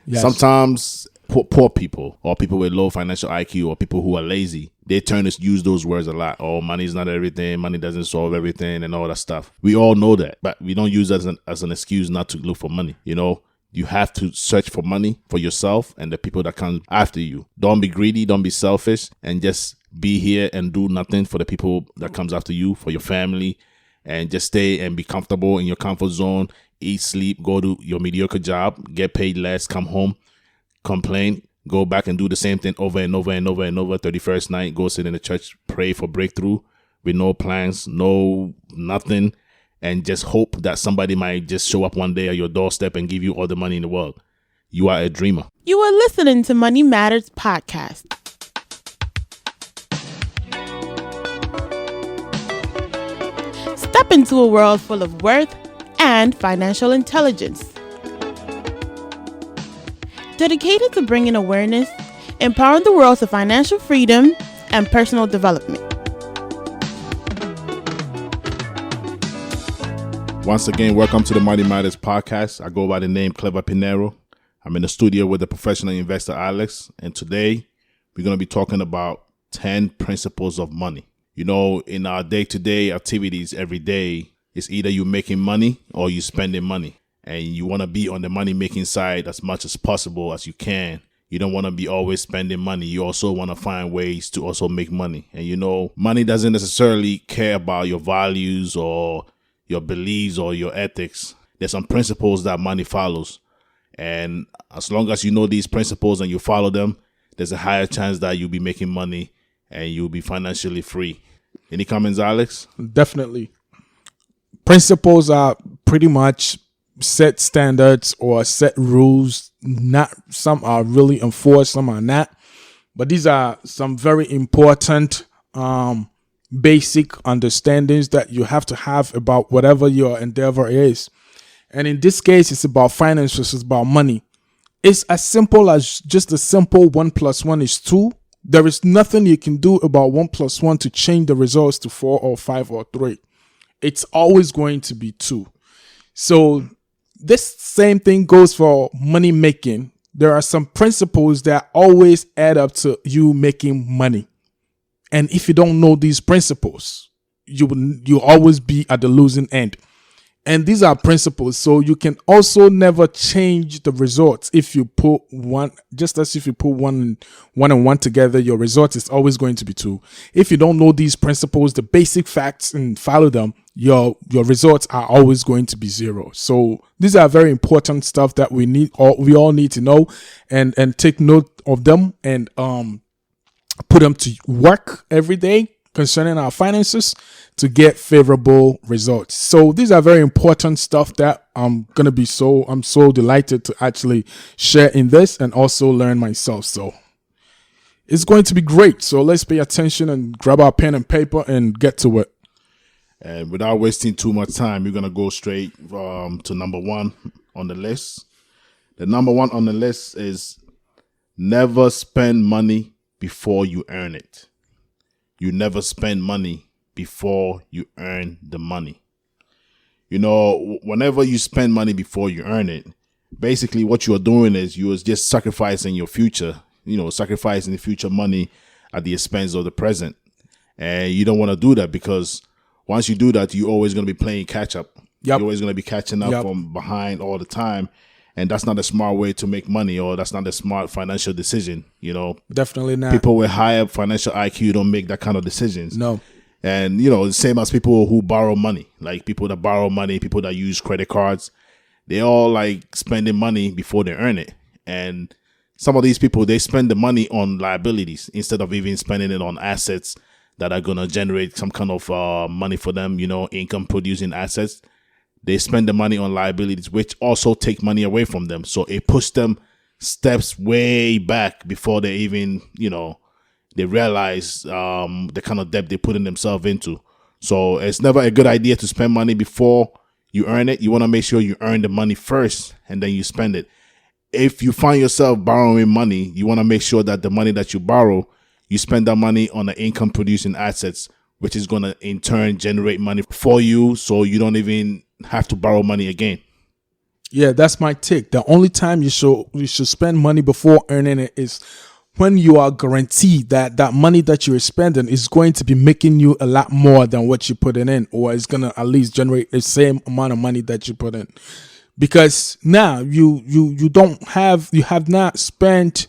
Yes. Sometimes poor people or people with low financial IQ or people who are lazy, they turn to use those words a lot. Oh, money is not everything. Money doesn't solve everything and all that stuff. We all know that, but we don't use that as an excuse not to look for money. You have to search for money for yourself and the people that come after you. Don't be greedy. Don't be selfish, and just be here and do nothing for the people that comes after you, for your family, and just stay and be comfortable in your comfort zone. Eat, sleep, go to your mediocre job, get paid less, come home, complain, go back and do the same thing over and over and over and over. 31st night, go sit in the church, pray for breakthrough with no plans, no nothing, and just hope that somebody might just show up one day at your doorstep and give you all the money in the world. You are a dreamer. You are listening to Money Matters Podcast. Step into a world full of worth and financial intelligence. Dedicated to bringing awareness, empowering the world to financial freedom and personal development. Once again, welcome to the Money Matters Podcast. I go by the name Clever Pinero. I'm in the studio with the professional investor Alex, and today we're going to be talking about 10 principles of money. In our day-to-day activities every day, it's either you're making money or you're spending money, and you want to be on the money-making side as much as possible as you can. You don't want to be always spending money. You also want to find ways to also make money. And money doesn't necessarily care about your values or your beliefs or your ethics. There's some principles that money follows. And as long as you know these principles and you follow them, there's a higher chance that you'll be making money and you'll be financially free. Any comments, Alex? Definitely. Principles are pretty much set standards or set rules. Not some are really enforced, some are not. But these are some very important basic understandings that you have to have about whatever your endeavor is. And in this case, it's about finances, it's about money. It's as simple as just a simple 1 + 1 is 2. There is nothing you can do about 1 + 1 to change the results to 4 or 5 or 3. It's always going to be 2. So this same thing goes for money making. There are some principles that always add up to you making money. And if you don't know these principles, you'll always be at the losing end. And these are principles. So you can also never change the results if you put one, just as if you put one and one together, your result is always going to be 2. If you don't know these principles, the basic facts, and follow them, your results are always going to be 0. So these are very important stuff that we all need to know and take note of them and put them to work every day concerning our finances to get favorable results. So these are very important stuff that I'm so delighted to actually share in this and also learn myself. So it's going to be great. So let's pay attention and grab our pen and paper and get to it. And without wasting too much time, we're going to go straight to number 1 on the list. The number 1 on the list is never spend money before you earn it. You never spend money before you earn the money. Whenever you spend money before you earn it, basically what you're doing is you're just sacrificing your future, sacrificing the future money at the expense of the present. And you don't want to do that because once you do that, you're always going to be playing catch up. Yep. You're always going to be catching up from behind all the time. And that's not a smart way to make money, or that's not a smart financial decision. Definitely not. People with higher financial IQ don't make that kind of decisions. No. And, the same as people who borrow money, like people that borrow money, people that use credit cards, they all like spending money before they earn it. And some of these people, they spend the money on liabilities instead of even spending it on assets that are going to generate some kind of money for them, income producing assets. They spend the money on liabilities, which also take money away from them. So it pushes them steps way back before they even, they realize the kind of debt they're putting themselves into. So it's never a good idea to spend money before you earn it. You want to make sure you earn the money first and then you spend it. If you find yourself borrowing money, you want to make sure that the money that you borrow, you spend that money on the income producing assets, which is going to in turn generate money for you so you don't even have to borrow money again. Yeah, that's my take. The only time you should spend money before earning it is when you are guaranteed that that money that you're spending is going to be making you a lot more than what you're putting in, or it's gonna at least generate the same amount of money that you put in. Because now you have not spent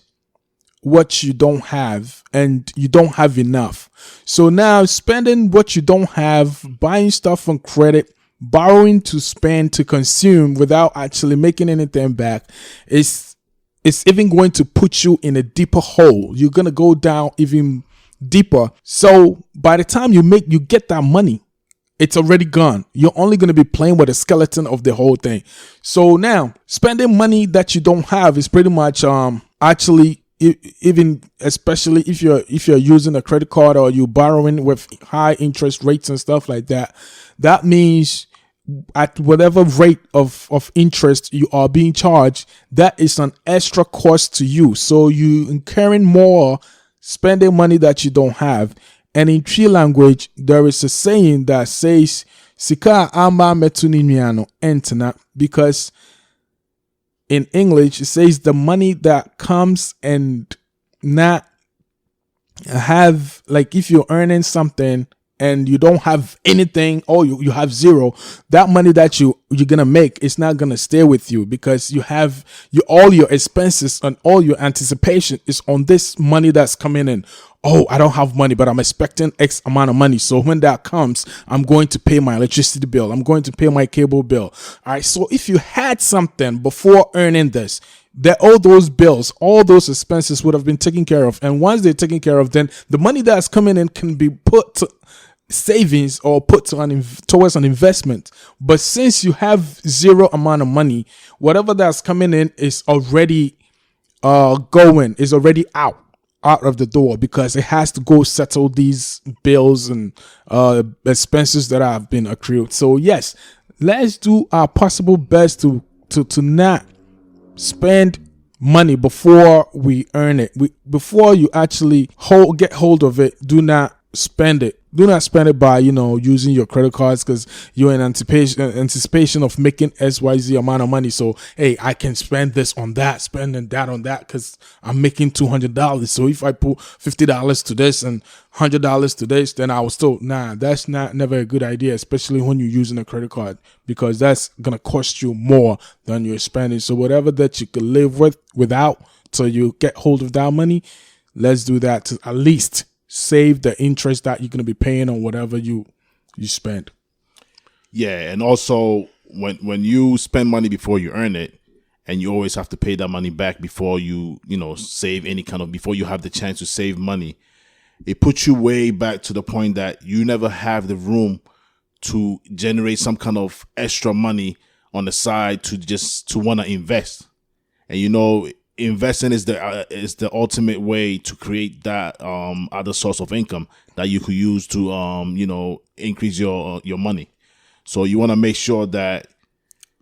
what you don't have, and you don't have enough. So now spending what you don't have, buying stuff on credit, borrowing to spend to consume without actually making anything back is it's even going to put you in a deeper hole. You're going to go down even deeper. So by the time you get that money, it's already gone. You're only going to be playing with the skeleton of the whole thing. So now spending money that you don't have is pretty much actually even especially if you're using a credit card or you borrowing with high interest rates and stuff like that, that means at whatever rate of interest you are being charged, that is an extra cost to you. So you incurring more spending money that you don't have. And in Tree language, there is a saying that says "Sika amba metuni nuano entena," because in English it says the money that comes and not have, like if you're earning something and you don't have anything, or you have zero, that money that you're gonna make is not gonna stay with you, because you have all your expenses and all your anticipation is on this money that's coming in. Oh, I don't have money, but I'm expecting X amount of money. So when that comes, I'm going to pay my electricity bill. I'm going to pay my cable bill. All right. So if you had something before earning this, that all those bills, all those expenses would have been taken care of. And once they're taken care of, then the money that's coming in can be put to savings or put to towards an investment. But since you have zero amount of money, whatever that's coming in is already is already out of the door, because it has to go settle these bills and expenses that have been accrued. So yes, let's do our possible best to not spend money before we earn it. Before you actually get hold of it, do not spend it. Do not spend it by using your credit cards, because you're in anticipation of making XYZ amount of money. So hey, I can spend this on that, spending that on that, because I'm making $200. So if I put $50 to this and $100 to this, then I will still that's never a good idea, especially when you're using a credit card, because that's gonna cost you more than you're spending. So whatever that you could live without till you get hold of that money, let's do that to at least save the interest that you're going to be paying on whatever you spend. Yeah, and also when you spend money before you earn it, and you always have to pay that money back before you save before you have the chance to save money, it puts you way back to the point that you never have the room to generate some kind of extra money on the side to want to invest. And investing is the ultimate way to create that other source of income that you could use to increase your money. So you want to make sure that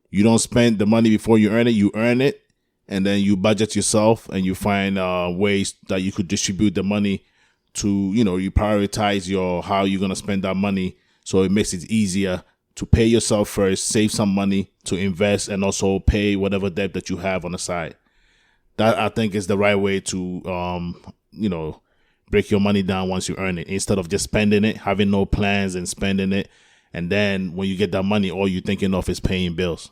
you don't spend the money before you earn it. You earn it, and then you budget yourself, and you find ways that you could distribute the money to you prioritize how you're gonna spend that money. So it makes it easier to pay yourself first, save some money to invest, and also pay whatever debt that you have on the side. That I think is the right way to, break your money down once you earn it, instead of just spending it, having no plans and spending it. And then when you get that money, all you're thinking of is paying bills.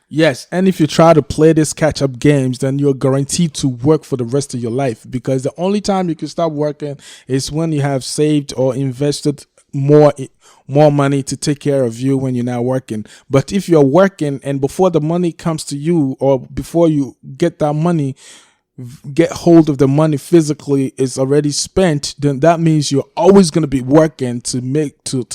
Yes, and if you try to play this catch-up games, then you're guaranteed to work for the rest of your life, because the only time you can stop working is when you have saved or invested more money to take care of you when you're not working. But if you're working and before the money comes to you, or before you get that money, get hold of the money physically, is already spent, then that means you're always going to be working to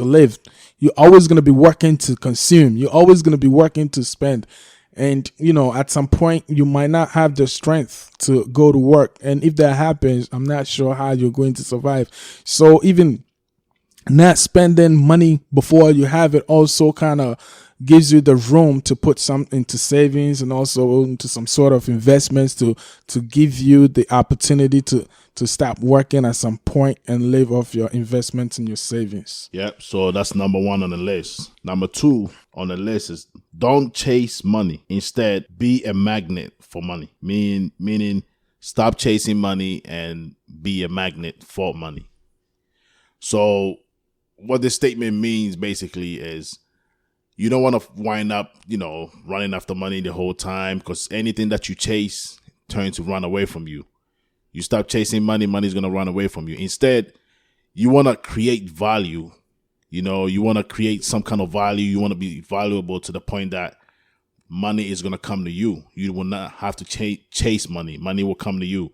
live. You're always going to be working to consume. You're always going to be working to spend. And, at some point, you might not have the strength to go to work. And if that happens, I'm not sure how you're going to survive. So even not spending money before you have it also kind of gives you the room to put some into savings, and also into some sort of investments to give you the opportunity to stop working at some point and live off your investments and your savings. Yep. So that's number one on the list. Number two on the list is don't chase money. Instead, be a magnet for money. Meaning stop chasing money and be a magnet for money. So what this statement means basically is you don't want to wind up, running after money the whole time, because anything that you chase turns to run away from you. You stop chasing money, money's going to run away from you. Instead, you want to create value. You want to create some kind of value. You want to be valuable to the point that money is going to come to you. You will not have to chase money. Money will come to you.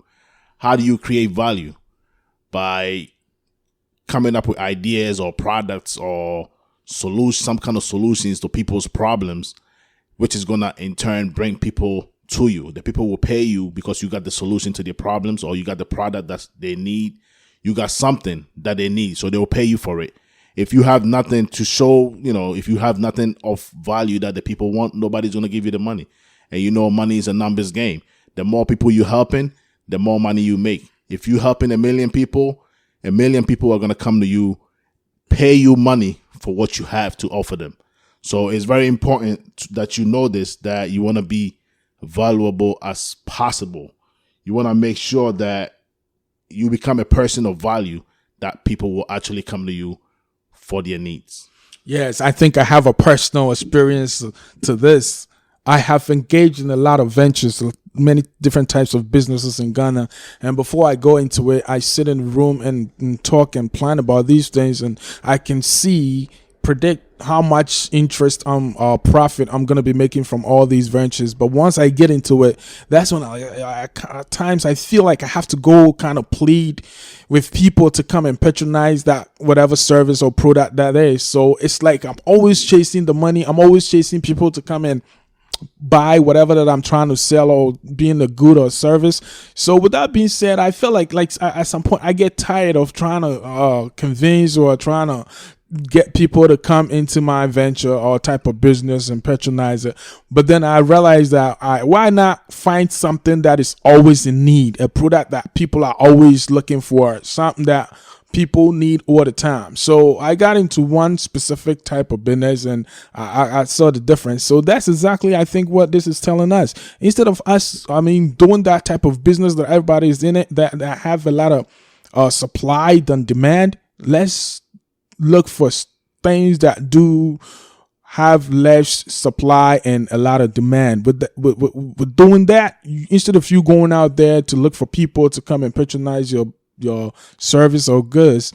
How do you create value? By coming up with ideas or products or some kind of solutions to people's problems, which is going to in turn bring people to you. The people will pay you because you got the solution to their problems, or you got the product that they need. You got something that they need, so they will pay you for it. If you have nothing to show, if you have nothing of value that the people want, nobody's going to give you the money. And money is a numbers game. The more people you're helping, the more money you make. If you're helping 1 million people are going to come to you, pay you money for what you have to offer them. So it's very important that you know this, that you want to be valuable as possible. You want to make sure that you become a person of value, that people will actually come to you for their needs. Yes, I think I have a personal experience to this. I have engaged in a lot of ventures, many different types of businesses in Ghana. And before I go into it, I sit in a room and talk and plan about these things. And I can predict how much interest profit I'm going to be making from all these ventures. But once I get into it, that's when at times I feel like I have to go kind of plead with people to come and patronize that whatever service or product that is. So it's like I'm always chasing the money. I'm always chasing people to come and buy whatever that I'm trying to sell or being a good or service. So with that being said, I feel like at some point I get tired of trying to convince or trying to get people to come into my venture or type of business and patronize it. But then I realized that why not find something that is always in need, a product that people are always looking for, something that people need all the time. So I got into one specific type of business and I saw the difference. So that's exactly, I think, what this is telling us. Instead of us, doing that type of business that everybody is in it, that have a lot of supply than demand, let's look for things that do have less supply and a lot of demand. With doing that, instead of you going out there to look for people to come and patronize your service or goods,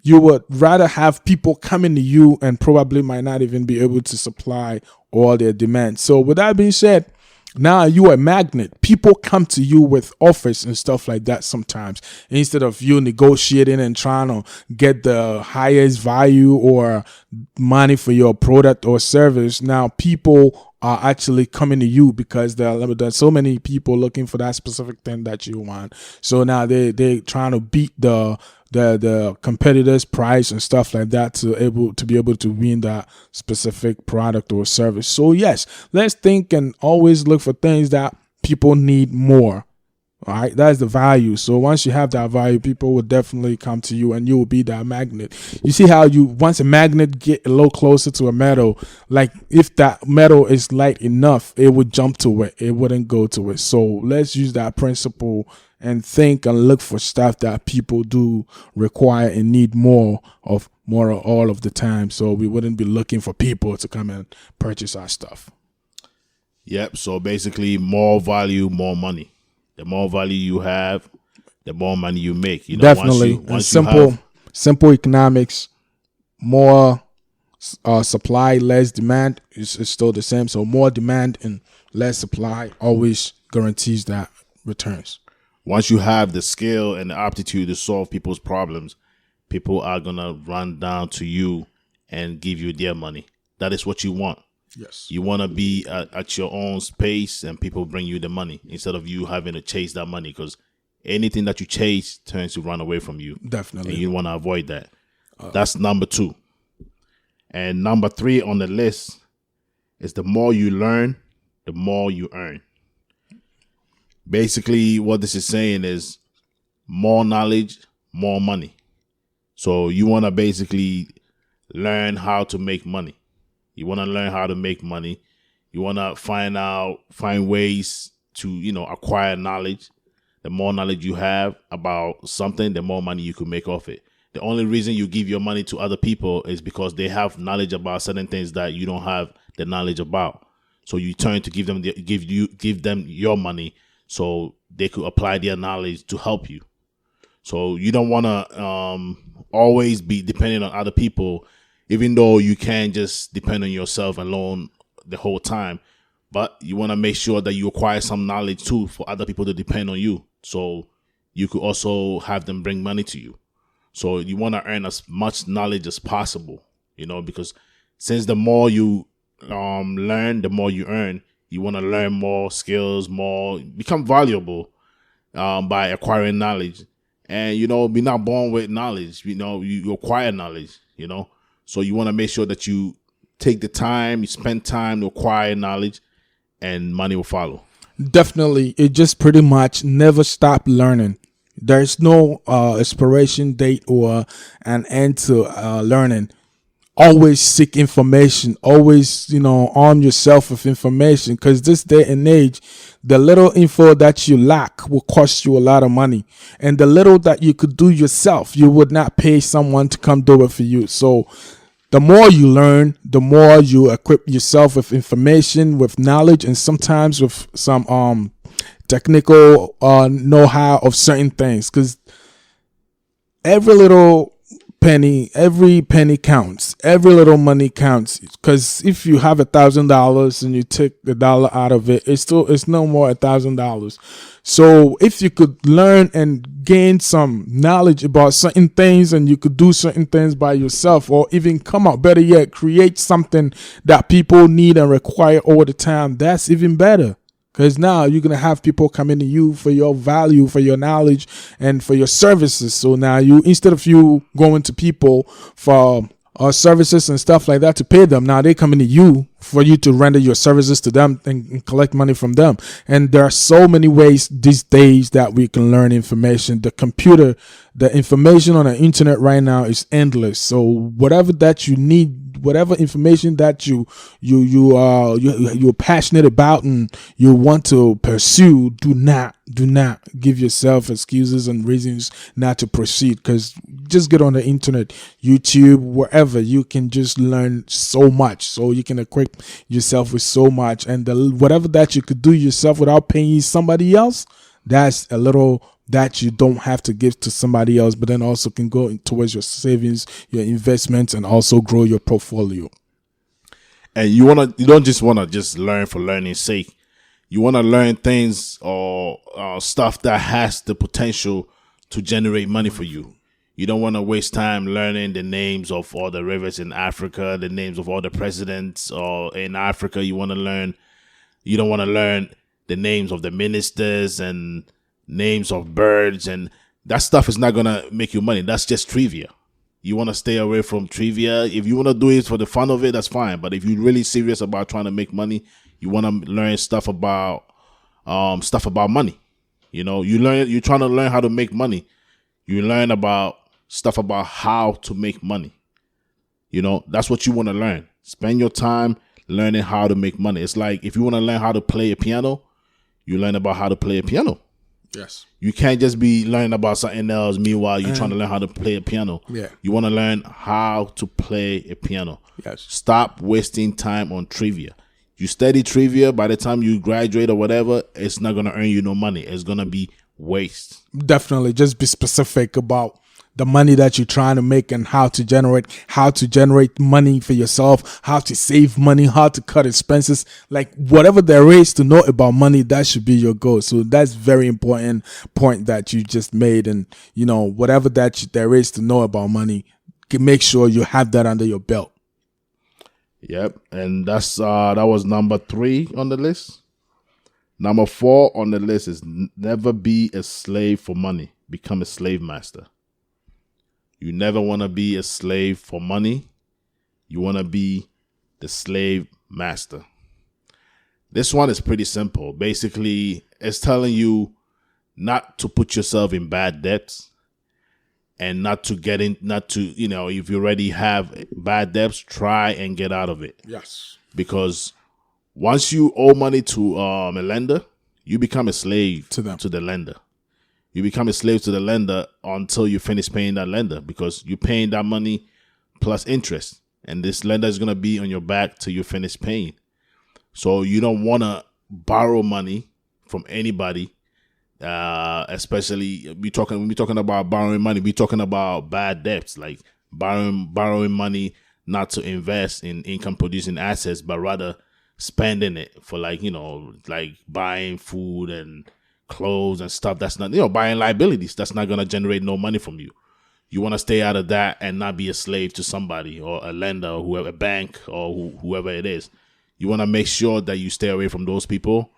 you would rather have people coming to you and probably might not even be able to supply all their demand. So with that being said, now you are a magnet. People come to you with offers and stuff like that sometimes. Instead of you negotiating and trying to get the highest value or money for your product or service, now people are actually coming to you because there's so many people looking for that specific thing that you want. So now they're trying to beat the competitors' price and stuff like that to be able to win that specific product or service. So yes, let's think and always look for things that people need more. All right, that's the value. So once you have that value, people will definitely come to you and you will be that magnet. You see how once a magnet get a little closer to a metal, like if that metal is light enough, it would jump to it. It wouldn't go to it. So let's use that principle and think and look for stuff that people do require and need more all of the time. So we wouldn't be looking for people to come and purchase our stuff. Yep. So basically, more value, more money. The more value you have, the more money you make. Definitely. Once simple economics, more supply, less demand is still the same. So more demand and less supply always guarantees that returns. Once you have the skill and the aptitude to solve people's problems, people are going to run down to you and give you their money. That is what you want. Yes. You want to be at your own space and people bring you the money instead of you having to chase that money, because anything that you chase turns to run away from you. Definitely. And you want to avoid that. That's number 2. And number 3 on the list is the more you learn, the more you earn. Basically, what this is saying is more knowledge, more money. So you want to basically learn how to make money. You want to learn how to make money. You want to find ways to, acquire knowledge. The more knowledge you have about something, the more money you can make off it. The only reason you give your money to other people is because they have knowledge about certain things that you don't have the knowledge about. So you turn to give them your money so they could apply their knowledge to help you. So you don't want to always be dependent on other people, even though you can just depend on yourself alone the whole time. But you want to make sure that you acquire some knowledge too for other people to depend on you. So you could also have them bring money to you. So you want to earn as much knowledge as possible, because since the more you learn, the more you earn. You want to learn more skills, become valuable by acquiring knowledge. And, be not born with knowledge. You acquire knowledge, So you want to make sure that you take the time, you spend time to acquire knowledge, and money will follow. Definitely. It just pretty much never stop learning. There's no expiration date or an end to learning. Always seek information. Always, arm yourself with information, because this day and age, the little info that you lack will cost you a lot of money. And the little that you could do yourself, you would not pay someone to come do it for you. So the more you learn, the more you equip yourself with information, with knowledge, and sometimes with some technical know-how of certain things, because every penny counts. Every little money counts, because if you have $1,000 and you take the dollar out of it, it's no more $1,000. So if you could learn and gain some knowledge about certain things, and you could do certain things by yourself, or even come out better yet, create something that people need and require all the time, that's even better. Because now you're going to have people coming to you for your value, for your knowledge, and for your services. So now instead of you going to people for services and stuff like that to pay them, now they're coming to you for you to render your services to them and collect money from them. And there are so many ways these days that we can learn information. The information on the internet right now is endless. So whatever that you need, whatever information that you're passionate about and you want to pursue, do not give yourself excuses and reasons not to proceed, because just get on the internet, YouTube, wherever, you can just learn so much. So you can equip yourself with so much, and whatever that you could do yourself without paying somebody else, that's a little that you don't have to give to somebody else, but then also can go towards your savings, your investments, and also grow your portfolio. And you don't just want to just learn for learning's sake. You want to learn things or stuff that has the potential to generate money for you. You don't want to waste time learning the names of all the rivers in Africa, the names of all the presidents or in Africa. You don't want to learn the names of the ministers and names of birds, and that stuff is not going to make you money. That's just trivia. You want to stay away from trivia. If you want to do it for the fun of it, that's fine. But if you're really serious about trying to make money, you want to learn stuff about money. You're trying to learn how to make money. You learn about stuff about how to make money. That's what you want to learn. Spend your time learning how to make money. It's like if you want to learn how to play a piano, you learn about how to play a piano. Yes. You can't just be learning about something else. Meanwhile, you're trying to learn how to play a piano. Yeah. You want to learn how to play a piano. Yes. Stop wasting time on trivia. You study trivia, by the time you graduate or whatever, it's not going to earn you no money. It's going to be waste. Definitely. Just be specific about the money that you're trying to make and how to generate money for yourself, how to save money, how to cut expenses, like whatever there is to know about money, that should be your goal. So that's very important point that you just made. And, whatever there is to know about money, make sure you have that under your belt. Yep. And that was number 3 on the list. Number 4 on the list is never be a slave for money. Become a slave master. You never want to be a slave for money. You want to be the slave master. This one is pretty simple. Basically, it's telling you not to put yourself in bad debts. and not to get in, not to, if you already have bad debts, try and get out of it. Yes. Because once you owe money to a lender, you become a slave To them. to the lender. You become a slave to the lender until you finish paying that lender, because you're paying that money plus interest. And this lender is going to be on your back till you finish paying. So you don't want to borrow money from anybody, especially when we're talking about borrowing money, we're talking about bad debts, like borrowing money not to invest in income producing assets, but rather spending it for like buying food and clothes and stuff. That's not, buying liabilities. That's not going to generate no money from you. You want to stay out of that and not be a slave to somebody or a lender or whoever, a bank or whoever it is. You want to make sure that you stay away from those people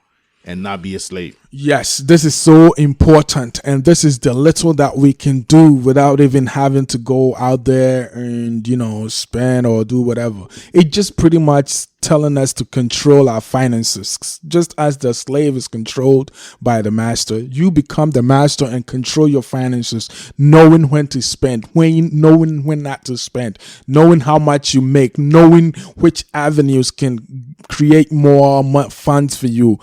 and not be a slave. Yes, this is so important, and this is the little that we can do without even having to go out there and spend or do whatever. It just pretty much telling us to control our finances. Just as the slave is controlled by the master, you become the master and control your finances, knowing when to spend, knowing when not to spend, knowing how much you make, knowing which avenues can create more funds for you,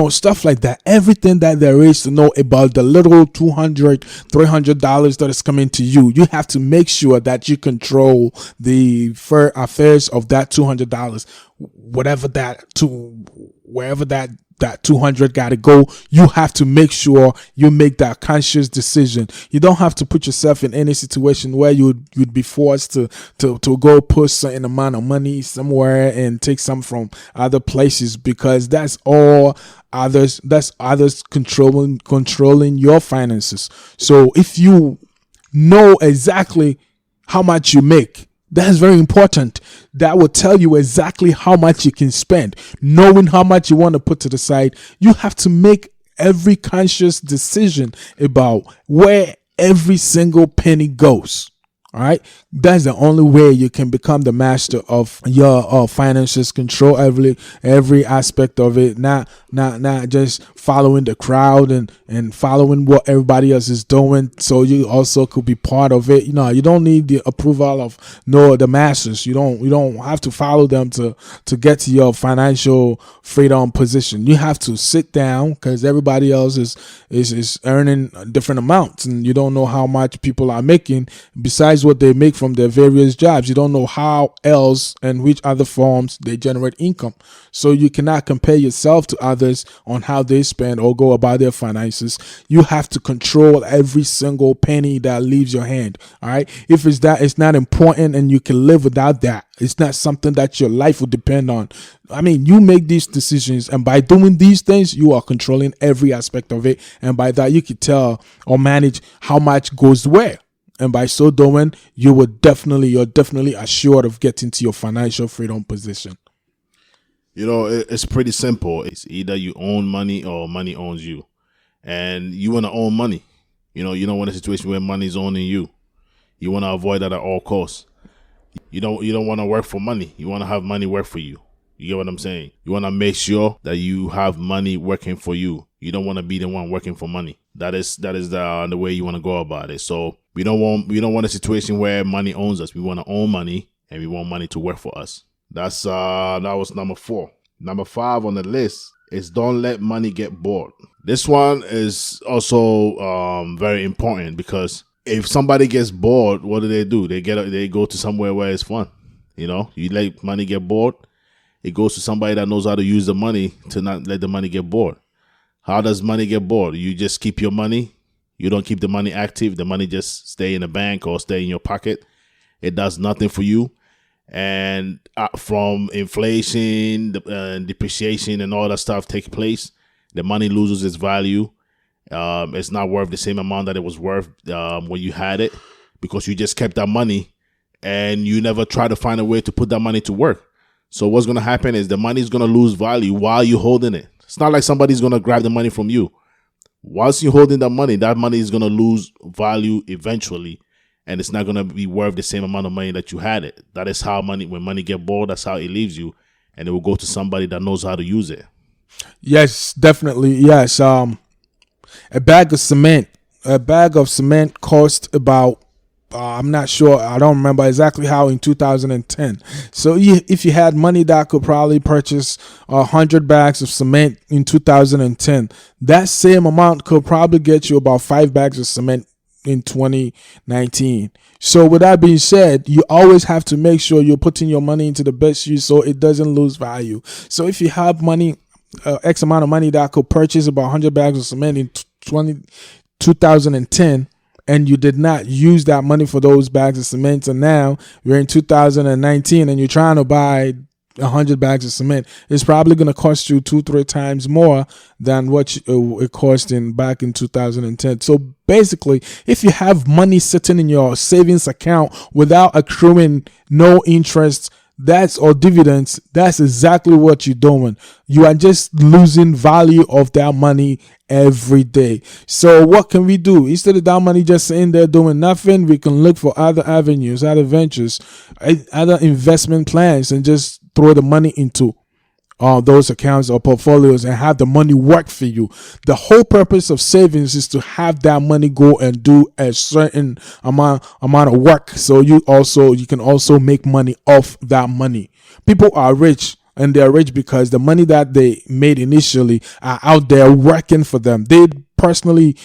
stuff like that. Everything that there is to know about the little $200, $300 that is coming to you, you have to make sure that you control the affairs of that $200. Wherever that 200 got to go, you have to make sure you make that conscious decision. You don't have to put yourself in any situation where you'd be forced to go put certain amount of money somewhere and take some from other places, because that's others controlling your finances. So if you know exactly how much you make, that's very important. That will tell you exactly how much you can spend. Knowing how much you want to put to the side, you have to make every conscious decision about where every single penny goes. All right, that's the only way you can become the master of your finances. Control every aspect of it, not just following the crowd and following what everybody else is doing. So you also could be part of it. You don't need the approval of the masters. You don't have to follow them to get to your financial freedom position. You have to sit down, because everybody else is earning different amounts, and you don't know how much people are making besides what they make from their various jobs. You don't know how else and which other forms they generate income. So you cannot compare yourself to others on how they spend or go about their finances. You have to control every single penny that leaves your hand. All right. If it's not important and you can live without that, it's not something that your life will depend on. I mean, you make these decisions, and by doing these things, you are controlling every aspect of it. And by that, you can tell or manage how much goes where. And by so doing, you're definitely assured of getting to your financial freedom position. It's pretty simple. It's either you own money or money owns you. And you want to own money. You don't want a situation where money is owning you. You want to avoid that at all costs. You don't want to work for money. You want to have money work for you. You get what I'm saying? You want to make sure that you have money working for you. You don't want to be the one working for money. That is the way you want to go about it. So we don't want a situation where money owns us. We want to own money, and we want money to work for us. That was number 4. Number 5 on the list is don't let money get bored. This one is also very important, because if somebody gets bored, what do? They go to somewhere where it's fun. You let money get bored, it goes to somebody that knows how to use the money to not let the money get bored. How does money get bored? You just keep your money. You don't keep the money active. The money just stay in the bank or stay in your pocket. It does nothing for you. And from inflation, depreciation, and all that stuff take place, the money loses its value. It's not worth the same amount that it was worth when you had it, because you just kept that money and you never try to find a way to put that money to work. So what's going to happen is the money is going to lose value while you're holding it. It's not like somebody's going to grab the money from you. Once you're holding that money is going to lose value eventually, and it's not going to be worth the same amount of money that you had it. That is how when money get bored, that's how it leaves you, and it will go to somebody that knows how to use it. Yes, definitely. Yes. A bag of cement cost about I'm not sure. I don't remember exactly how in 2010. So if you had money that could probably purchase 100 bags of cement in 2010, that same amount could probably get you about 5 bags of cement in 2019. So with that being said, you always have to make sure you're putting your money into the best use so it doesn't lose value. So if you have money, X amount of money that could purchase about 100 bags of cement in 2010, and you did not use that money for those bags of cement, and now you're in 2019 and you're trying to buy 100 bags of cement, it's probably going to cost you 2-3 times more than what it cost back in 2010. So basically, if you have money sitting in your savings account without accruing no interest, or dividends, that's exactly what you're doing. You are just losing value of that money every day. So what can we do? Instead of that money just sitting there doing nothing, we can look for other avenues, other ventures, other investment plans, and just throw the money into those accounts or portfolios and have the money work for you. The whole purpose of savings is to have that money go and do a certain amount of work, so you can also make money off that money. People are rich, and they're rich because the money that they made initially are out there working for them. They personally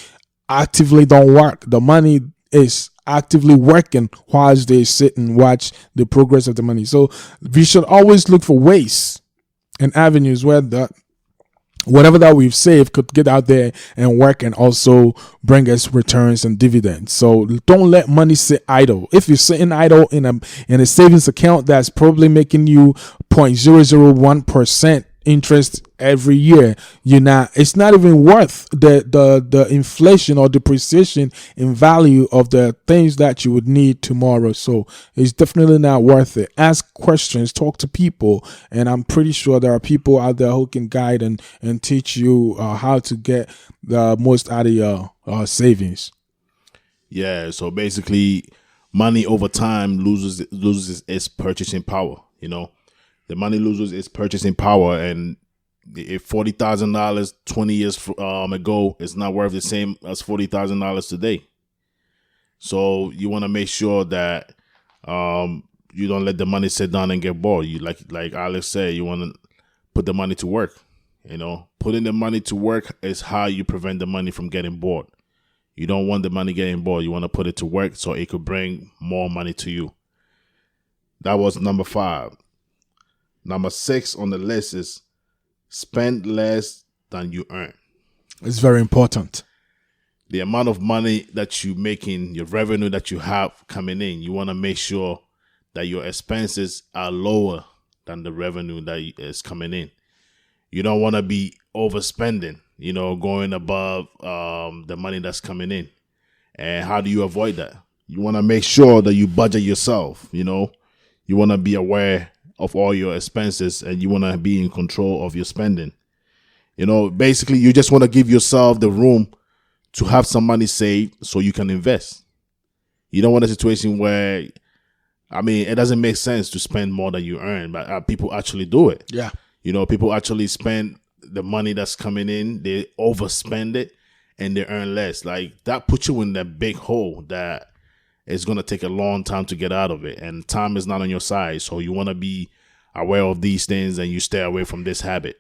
actively don't work. The money is actively working whilst they sit and watch the progress of the money. So we should always look for ways and avenues where whatever that we've saved could get out there and work and also bring us returns and dividends. So don't let money sit idle. If you're sitting idle in a savings account that's probably making you 0.001% interest every year, it's not even worth the inflation or depreciation in value of the things that you would need tomorrow. So it's definitely not worth it. Ask questions, talk to people, and I'm pretty sure there are people out there who can guide and teach you how to get the most out of your savings. Yeah, so basically money over time loses its purchasing power. The money loses its purchasing power, and if $40,000 20 years ago is not worth the same as $40,000 today. So you want to make sure that you don't let the money sit down and get bored. You like Alex said, you want to put the money to work. Putting the money to work is how you prevent the money from getting bored. You don't want the money getting bored. You want to put it to work so it could bring more money to you. That was number 5. Number 6 on the list is spend less than you earn. It's very important. The amount of money that you making, your revenue that you have coming in, you want to make sure that your expenses are lower than the revenue that is coming in. You don't want to be overspending, going above the money that's coming in. And how do you avoid that? You want to make sure that you budget yourself. You want to be aware of all your expenses, and you want to be in control of your spending. Basically you just want to give yourself the room to have some money saved so you can invest. You don't want a situation where, it doesn't make sense to spend more than you earn, but people actually do it. Yeah. People actually spend the money that's coming in, they overspend it, and they earn less. Like, that puts you in that big hole that it's going to take a long time to get out of it, and time is not on your side. So you want to be aware of these things, and you stay away from this habit.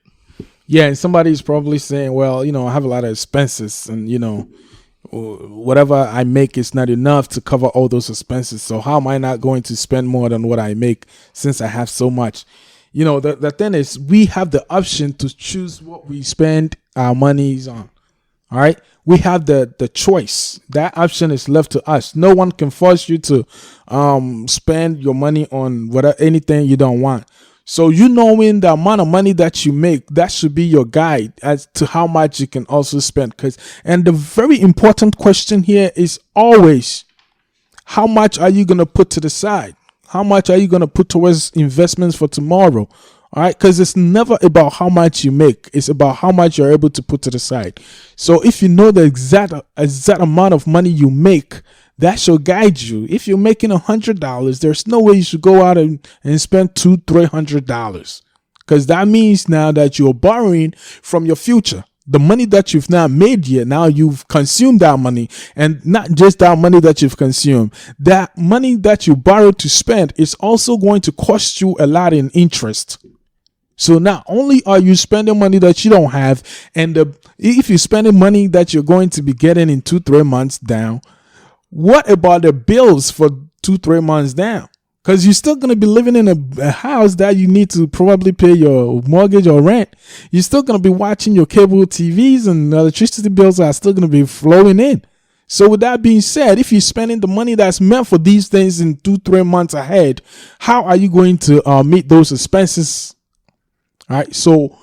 Yeah, and somebody's probably saying, well, I have a lot of expenses, and, whatever I make is not enough to cover all those expenses. So how am I not going to spend more than what I make since I have so much? The thing is, we have the option to choose what we spend our monies on. All right. We have the choice. That option is left to us. No one can force you to spend your money on anything you don't want. So knowing the amount of money that you make, that should be your guide as to how much you can also spend. And the very important question here is always, how much are you going to put to the side? How much are you going to put towards investments for tomorrow? All right, because it's never about how much you make. It's about how much you're able to put to the side. So if you know the exact amount of money you make, that should guide you. If you're making $100, there's no way you should go out and spend $200-$300, because that means now that you're borrowing from your future. The money that you've not made yet, now you've consumed that money, and not just that money that you've consumed, that money that you borrowed to spend is also going to cost you a lot in interest. So not only are you spending money that you don't have, and if you're spending money that you're going to be getting in 2-3 months down, what about the bills for 2-3 months down? Because you're still going to be living in a house that you need to probably pay your mortgage or rent. You're still going to be watching your cable TVs, and electricity bills are still going to be flowing in. So with that being said, if you're spending the money that's meant for these things in 2-3 months ahead, how are you going to meet those expenses? All right. So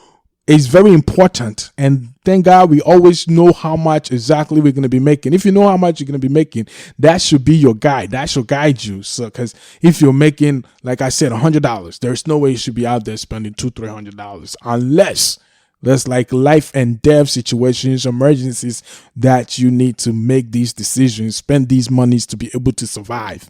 it's very important, and thank God we always know how much exactly we're going to be making. If you know how much you're going to be making, that should be your guide. That should guide you. So, because if you're making, like I said, $100, there's no way you should be out there spending $200-$300 unless there's like life and death situations, emergencies that you need to make these decisions, spend these monies to be able to survive.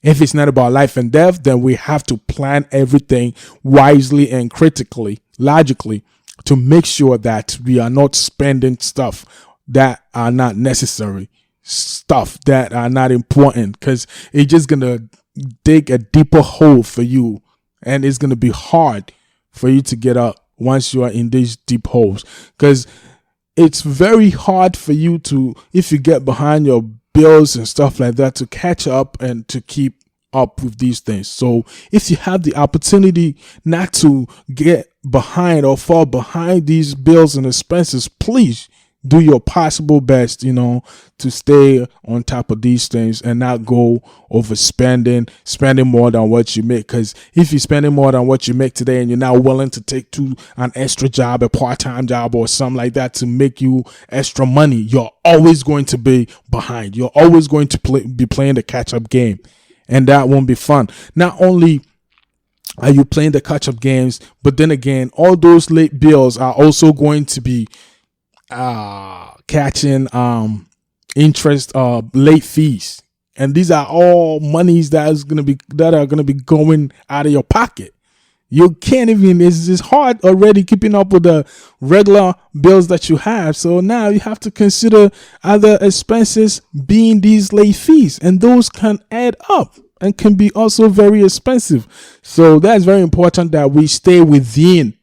If it's not about life and death, then we have to plan everything wisely and critically, logically, to make sure that we are not spending stuff that are not necessary, stuff that are not important, because it's just going to dig a deeper hole for you, and it's going to be hard for you to get up once you are in these deep holes, because it's very hard for you to, if you get behind your bills and stuff like that, to catch up and to keep up with these things. So if you have the opportunity not to get behind or fall behind these bills and expenses, please do your possible best, to stay on top of these things and not go overspending, spending more than what you make. Because if you're spending more than what you make today and you're not willing to take an extra job, a part-time job or something like that to make you extra money, you're always going to be behind. You're always going to be playing the catch-up game, and that won't be fun. Not only are you playing the catch-up games, but then again, all those late bills are also going to be catching interest, late fees, and these are all monies that are gonna be going out of your pocket. You can't even, it's hard already keeping up with the regular bills that you have. So now you have to consider other expenses being these late fees, and those can add up and can be also very expensive. So that's very important that we stay within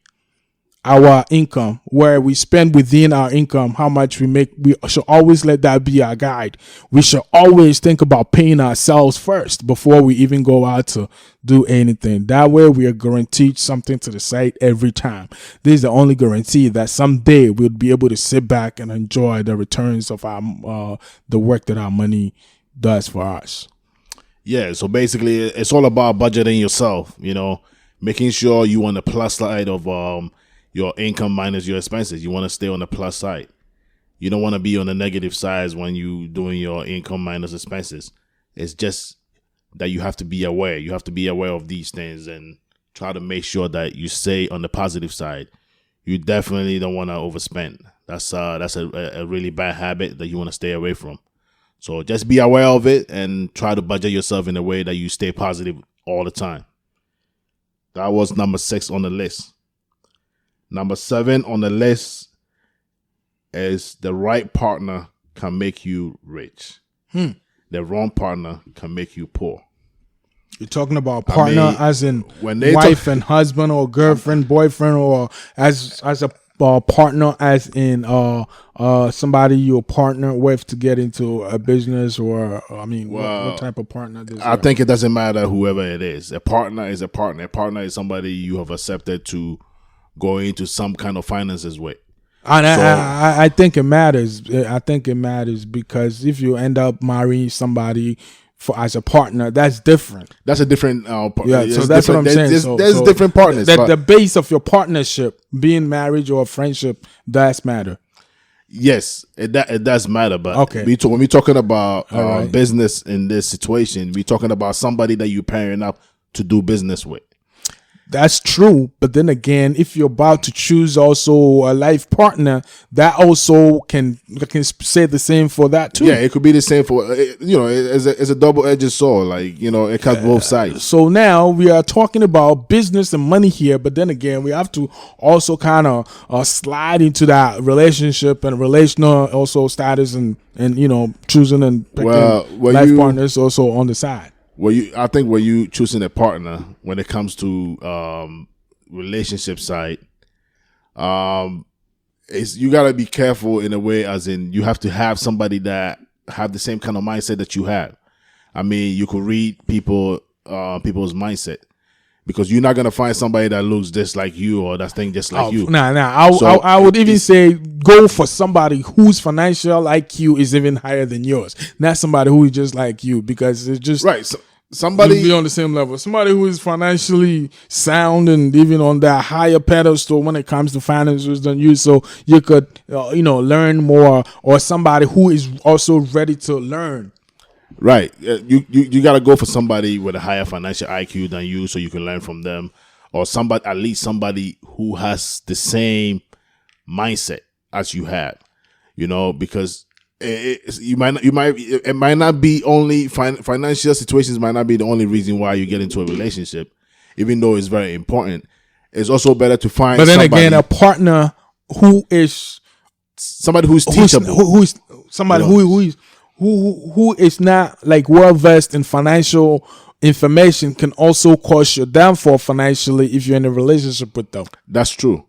our income, where we spend within our income, how much we make. We should always let that be our guide. We should always think about paying ourselves first before we even go out to do anything. That way we are guaranteed something to the side every time. This is the only guarantee that someday we'll be able to sit back and enjoy the returns of our the work that our money does for us. Yeah, so basically it's all about budgeting yourself, making sure you on the plus side of your income minus your expenses. You want to stay on the plus side. You don't want to be on the negative side when you doing your income minus expenses. It's just that you have to be aware. You have to be aware of these things and try to make sure that you stay on the positive side. You definitely don't want to overspend. That's a really bad habit that you want to stay away from. So just be aware of it and try to budget yourself in a way that you stay positive all the time. That was number 6 on the list. Number 7 on the list is the right partner can make you rich. The wrong partner can make you poor. You're talking about partner as in wife and husband, or girlfriend, boyfriend, or as a partner as in somebody you're partner with to get into a business, or what type of partner? I think it doesn't matter whoever it is. A partner is a partner. A partner is somebody you have accepted to go into some kind of finances with. I think it matters. I think it matters because if you end up marrying somebody as a partner, that's different. That's a different. Yeah, so that's what I'm saying. There's different partners. The base of your partnership, being marriage or friendship, does matter. Yes, it does matter. But okay, when we're talking about business in this situation, we're talking about somebody that you're pairing up to do business with. That's true, but then again, if you're about to choose also a life partner, that also can say the same for that too. Yeah, it could be the same for it's a double-edged sword. Like, it cuts both sides. So now we are talking about business and money here, but then again, we have to also kind of slide into that relationship and relational also status and choosing and picking life partners also on the side. I think when you choosing a partner, when it comes to relationship side, you gotta be careful in a way, as in you have to have somebody that have the same kind of mindset that you have. I mean, you could read people's mindset, because you're not gonna find somebody that looks just like you or that think just like you. I would even say go for somebody whose financial IQ is even higher than yours, not somebody who is just like you, because it's just right. So, somebody be on the same level. Somebody who is financially sound and even on that higher pedestal when it comes to finances than you, so you could learn more, or somebody who is also ready to learn. Right. You got to go for somebody with a higher financial IQ than you, so you can learn from them, or at least somebody who has the same mindset as you have, because it might not be only financial situations might not be the only reason why you get into a relationship, even though it's very important. It's also better to find, but then again, a partner who is somebody who's teachable, who's somebody who is not like well versed in financial information, can also cause your downfall financially if you're in a relationship with them. That's true,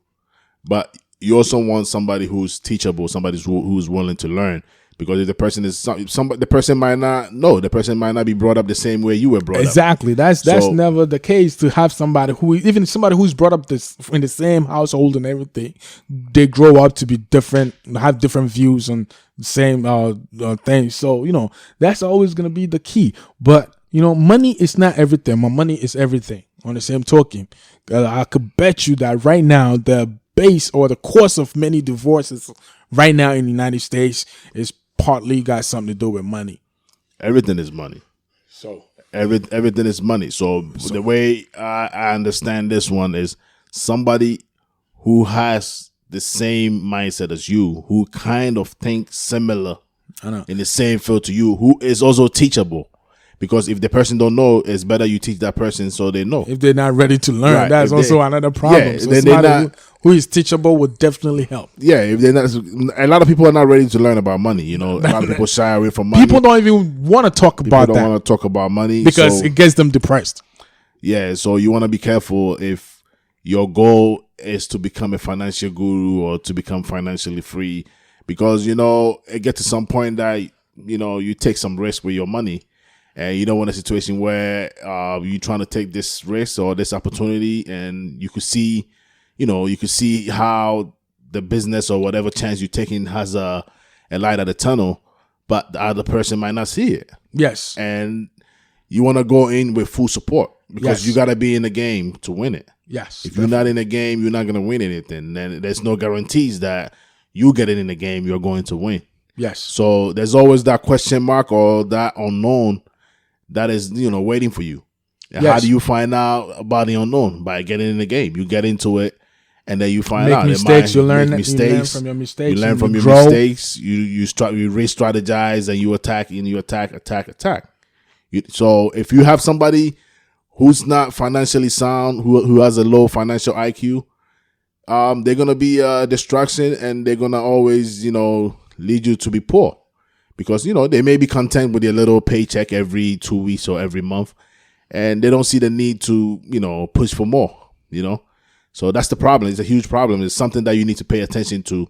but you also want somebody who's teachable, somebody who's willing to learn. Because if the person is the person might not know, the person might not be brought up the same way you were brought up. Exactly. That's never the case, to have somebody who's brought up in the same household and everything. They grow up to be different, have different views on the same things. So that's always gonna be the key. But money is not everything. My money is everything. On the same token, I could bet you that right now the base or the cause of many divorces right now in the United States is partly got something to do with money. Everything is money. So everything is money. So the way I understand this one is somebody who has the same mindset as you, who kind of thinks similar in the same field to you, who is also teachable. Because if the person don't know, it's better you teach that person so they know. If they're not ready to learn, right. That's also another problem. Yeah, so somebody who is teachable would definitely help. Yeah, if they're not, a lot of people are not ready to learn about money. A lot of people shy away from money. People don't even want to talk about that. People don't want to talk about money because it gets them depressed. Yeah, so you want to be careful if your goal is to become a financial guru or to become financially free, because it gets to some point that you take some risk with your money. And you don't want a situation where you're trying to take this risk or this opportunity, and you could see, how the business or whatever chance you're taking has a light at the tunnel, but the other person might not see it. Yes. And you want to go in with full support, because you got to be in the game to win it. Yes. If you're not in the game, you're not going to win anything. Then there's no guarantees that you getting in the game, you're going to win. Yes. So there's always that question mark or that unknown that is, waiting for you. Yes. How do you find out about the unknown? By getting in the game. You get into it, and then you find out. Mistakes. You learn from your mistakes. You learn from your mistakes. You re-strategize, and you attack, attack. So if you have somebody who's not financially sound, who has a low financial IQ, they're gonna be a distraction, and they're gonna always, lead you to be poor. Because, they may be content with their little paycheck every 2 weeks or every month, and they don't see the need to, push for more, So that's the problem. It's a huge problem. It's something that you need to pay attention to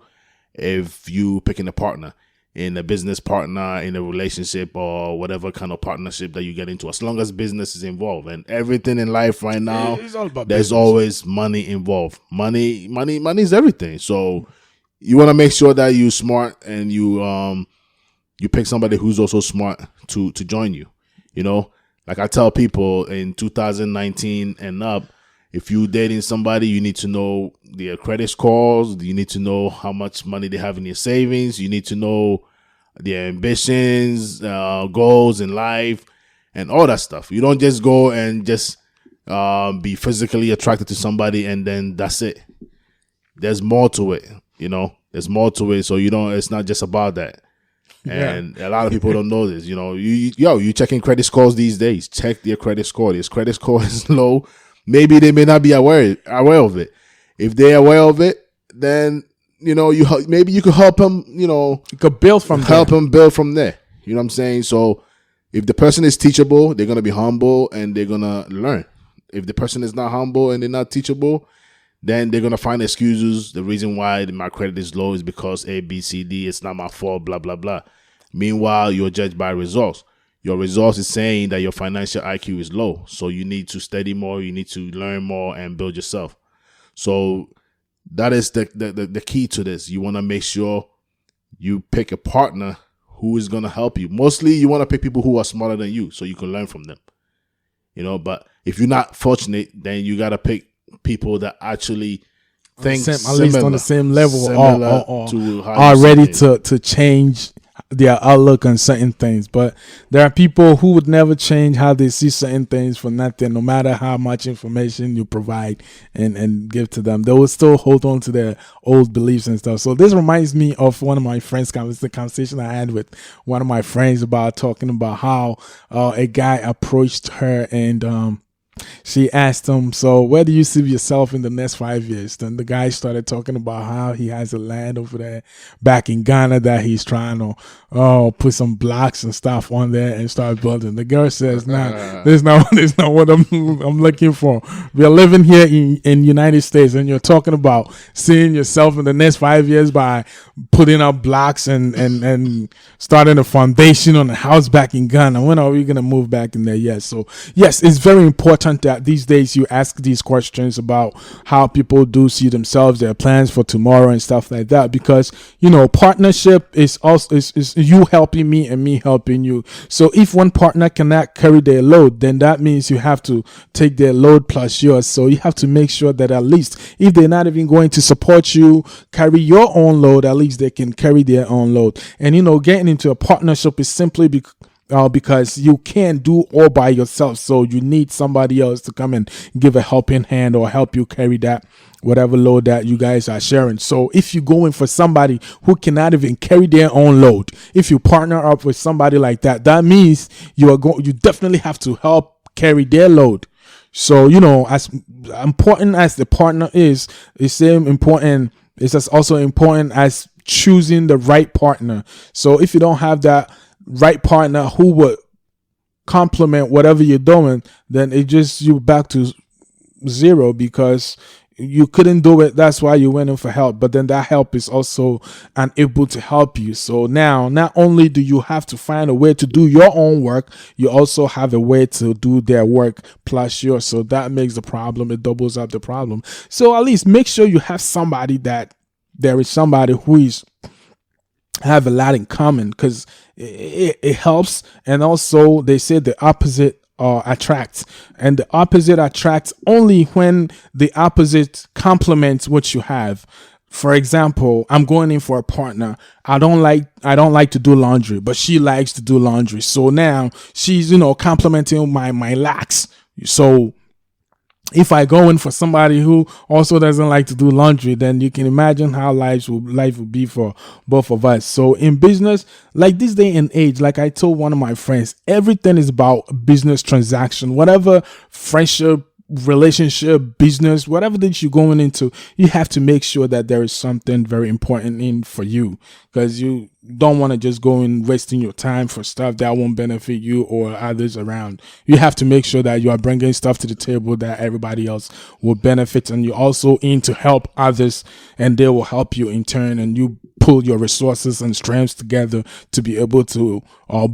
if you picking a partner, in a business partner, in a relationship, or whatever kind of partnership that you get into, as long as business is involved. And everything in life right now, there's always money involved. Money is everything. So you want to make sure that you're smart, and you pick somebody who's also smart to join you. Like I tell people in 2019 and up, if you're dating somebody, you need to know their credit scores. You need to know how much money they have in their savings. You need to know their ambitions, goals in life, and all that stuff. You don't just go and just be physically attracted to somebody, and then that's it. There's more to it, There's more to it, so it's not just about that. And a lot of people don't know this. You checking credit scores these days. Check their credit score. This credit score is low. Maybe they may not be aware of it. If they're aware of it, then maybe you could help them. You could build from help them build from there. You know what I'm saying? So if the person is teachable, they're gonna be humble and they're gonna learn. If the person is not humble and they're not teachable, then they're gonna find excuses. The reason why my credit is low is because A, B, C, D. It's not my fault. Blah blah blah. Meanwhile, you're judged by results. Your results is saying that your financial IQ is low. So you need to study more. You need to learn more and build yourself. So that is the key to this. You want to make sure you pick a partner who is going to help you. Mostly you want to pick people who are smarter than you so you can learn from them. But if you're not fortunate, then you got to pick people that actually think at least on the same level or to are ready to change their outlook on certain things. But there are people who would never change how they see certain things for nothing, no matter how much information you provide and give to them. They will still hold on to their old beliefs and stuff. So this reminds me of one of my friends, the conversation I had with one of my friends about talking about how a guy approached her and she asked him, so where do you see yourself in the next 5 years? Then the guy started talking about how he has a land over there back in Ghana that he's trying to put some blocks and stuff on there and start building. The girl says, nah, that's not what I'm looking for. We're living here in United States and you're talking about seeing yourself in the next 5 years by putting up blocks and starting a foundation on a house back in Ghana. When are we going to move back in there? Yes. So yes, it's very important that these days you ask these questions about how people do see themselves, their plans for tomorrow and stuff like that, because partnership is also is you helping me and me helping you. So if one partner cannot carry their load, then that means you have to take their load plus yours. So you have to make sure that at least if they're not even going to support you carry your own load, at least they can carry their own load. And getting into a partnership is simply because you can't do all by yourself, so you need somebody else to come and give a helping hand or help you carry that whatever load that you guys are sharing. So if you go in for somebody who cannot even carry their own load, if you partner up with somebody like that, that means you definitely have to help carry their load. So as important as the partner is, it's same important. It's as also important as choosing the right partner. So if you don't have that right partner who would complement whatever you're doing, then it just you back to zero because you couldn't do it. That's why you went in for help, but then that help is also unable to help you. So now not only do you have to find a way to do your own work, you also have a way to do their work plus yours. So that makes the problem, it doubles up the problem. So at least make sure you have somebody there is somebody who is have a lot in common, because it helps. And also they say the opposite attracts, and the opposite attracts only when the opposite complements what you have. For example, I'm going in for a partner. I don't like to do laundry, but she likes to do laundry. So now she's complementing my lacks. So if I go in for somebody who also doesn't like to do laundry, then you can imagine how life will be for both of us. So in business, like this day and age, like I told one of my friends, everything is about business transaction. Whatever friendship, relationship, business, whatever that you're going into, you have to make sure that there is something very important in for you, because you don't want to just go and wasting your time for stuff that won't benefit you or others around. You have to make sure that you are bringing stuff to the table that everybody else will benefit, and you also in to help others and they will help you in turn, and you pull your resources and strengths together to be able to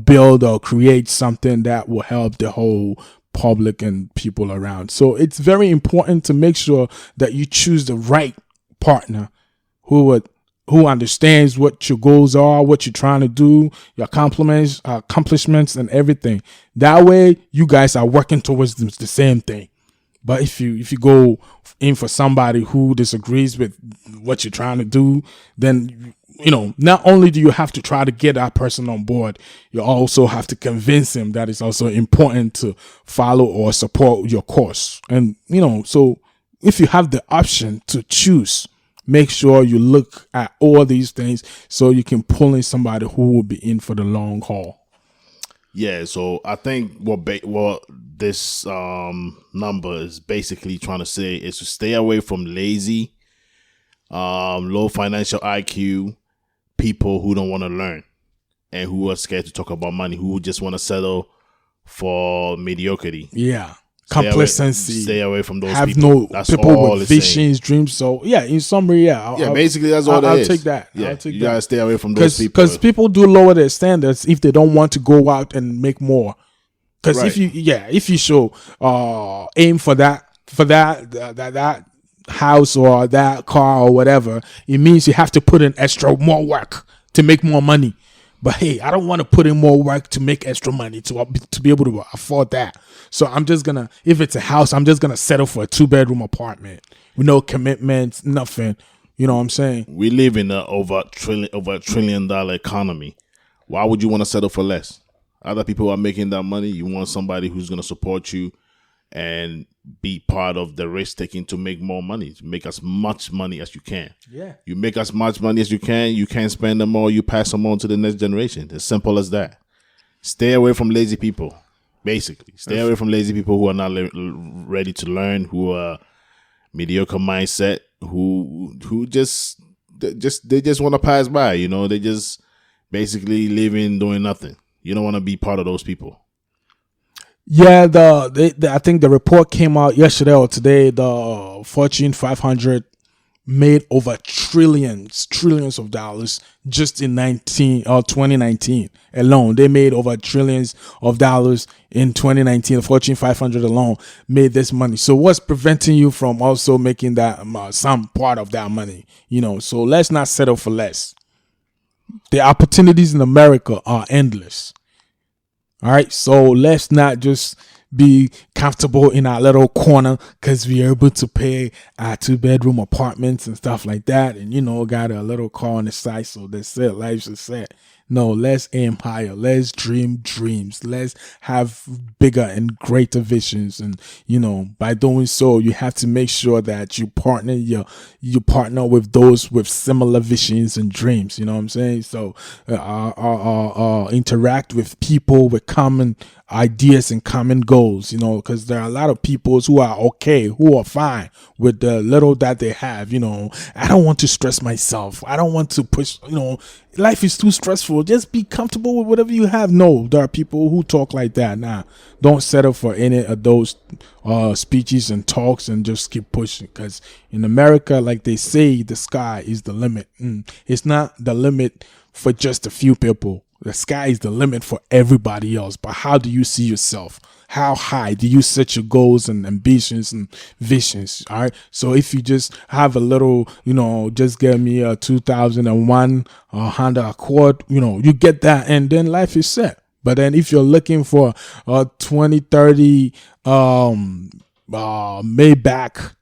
build or create something that will help the whole public and people around. So it's very important to make sure that you choose the right partner who understands what your goals are, what you're trying to do, your accomplishments and everything. That way you guys are working towards the same thing. But if you go in for somebody who disagrees with what you're trying to do, then not only do you have to try to get that person on board, you also have to convince him that it's also important to follow or support your course. And, so if you have the option to choose, make sure you look at all these things so you can pull in somebody who will be in for the long haul. Yeah, so I think what this number is basically trying to say is to stay away from lazy, low financial IQ people who don't want to learn and who are scared to talk about money, who just want to settle for mediocrity. Yeah. Complacency. Stay away from those have people. No That's people all with it's visions, saying. dreams. So yeah, in summary, basically that's all I'll take that. Yeah, I'll take you that. gotta stay away from those people because people do lower their standards if they don't want to go out and make more. Because Right. if you show aim for that house or that car or whatever, it means you have to put in more work to make more money. But hey, I don't want to put in more work to make extra money to be able to afford that. So I'm just gonna, if it's a house, I'm just gonna settle for a 2-bedroom apartment with no commitments, nothing. You know what I'm saying? We live in a over $1 trillion economy. Why would you want to settle for less? Other people are making that money. You want somebody who's gonna support you and be part of the risk taking to make more money, to make as much money as you can. Yeah. You make as much money as you can't spend them all, you pass them on to the next generation. As simple as that. Stay away from lazy people, basically. Stay away from lazy people who are not ready to learn, who are mediocre mindset, who just want to pass by, they just basically living, doing nothing. You don't want to be part of those people. Yeah, I think the report came out yesterday or today. The Fortune 500 made over trillions of dollars just in 2019 alone. They made over trillions of dollars in 2019. The Fortune 500 alone made this money. So what's preventing you from also making that some part of that money? So let's not settle for less. The opportunities in America are endless. All right, so let's not just be comfortable in our little corner because we're able to pay our 2-bedroom apartments and stuff like that, and got a little car on the side. So that's it. Life's set. No, let's aim higher. Let's dream dreams. Let's have bigger and greater visions. And by doing so, you have to make sure that you partner with those with similar visions and dreams. You know what I'm saying? So interact with people with common ideas and common goals, because there are a lot of people who are fine with the little that they have. I don't want to stress myself. I don't want to push, life is too stressful. Just be comfortable with whatever you have. No, there are people who talk like that. Nah, don't settle for any of those speeches and talks and just keep pushing. Because in America, like they say, the sky is the limit. It's not the limit for just a few people. The sky is the limit for everybody else. But how do you see yourself? How high do you set your goals and ambitions and visions? All right. So if you just have a little, just get me a 2001 Honda Accord, you get that and then life is set. But then if you're looking for a 2030 Maybach,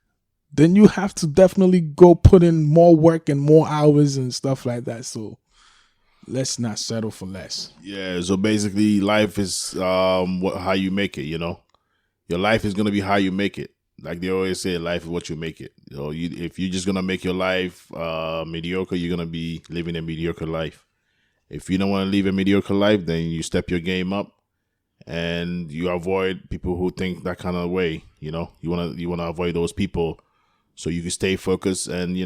then you have to definitely go put in more work and more hours and stuff like that. So let's not settle for less. Yeah, so basically life is how you make it, Your life is going to be how you make it. Like they always say, life is what you make it. If you're just going to make your life mediocre, you're going to be living a mediocre life. If you don't want to live a mediocre life, then you step your game up and you avoid people who think that kind of way, You want to avoid those people so you can stay focused and,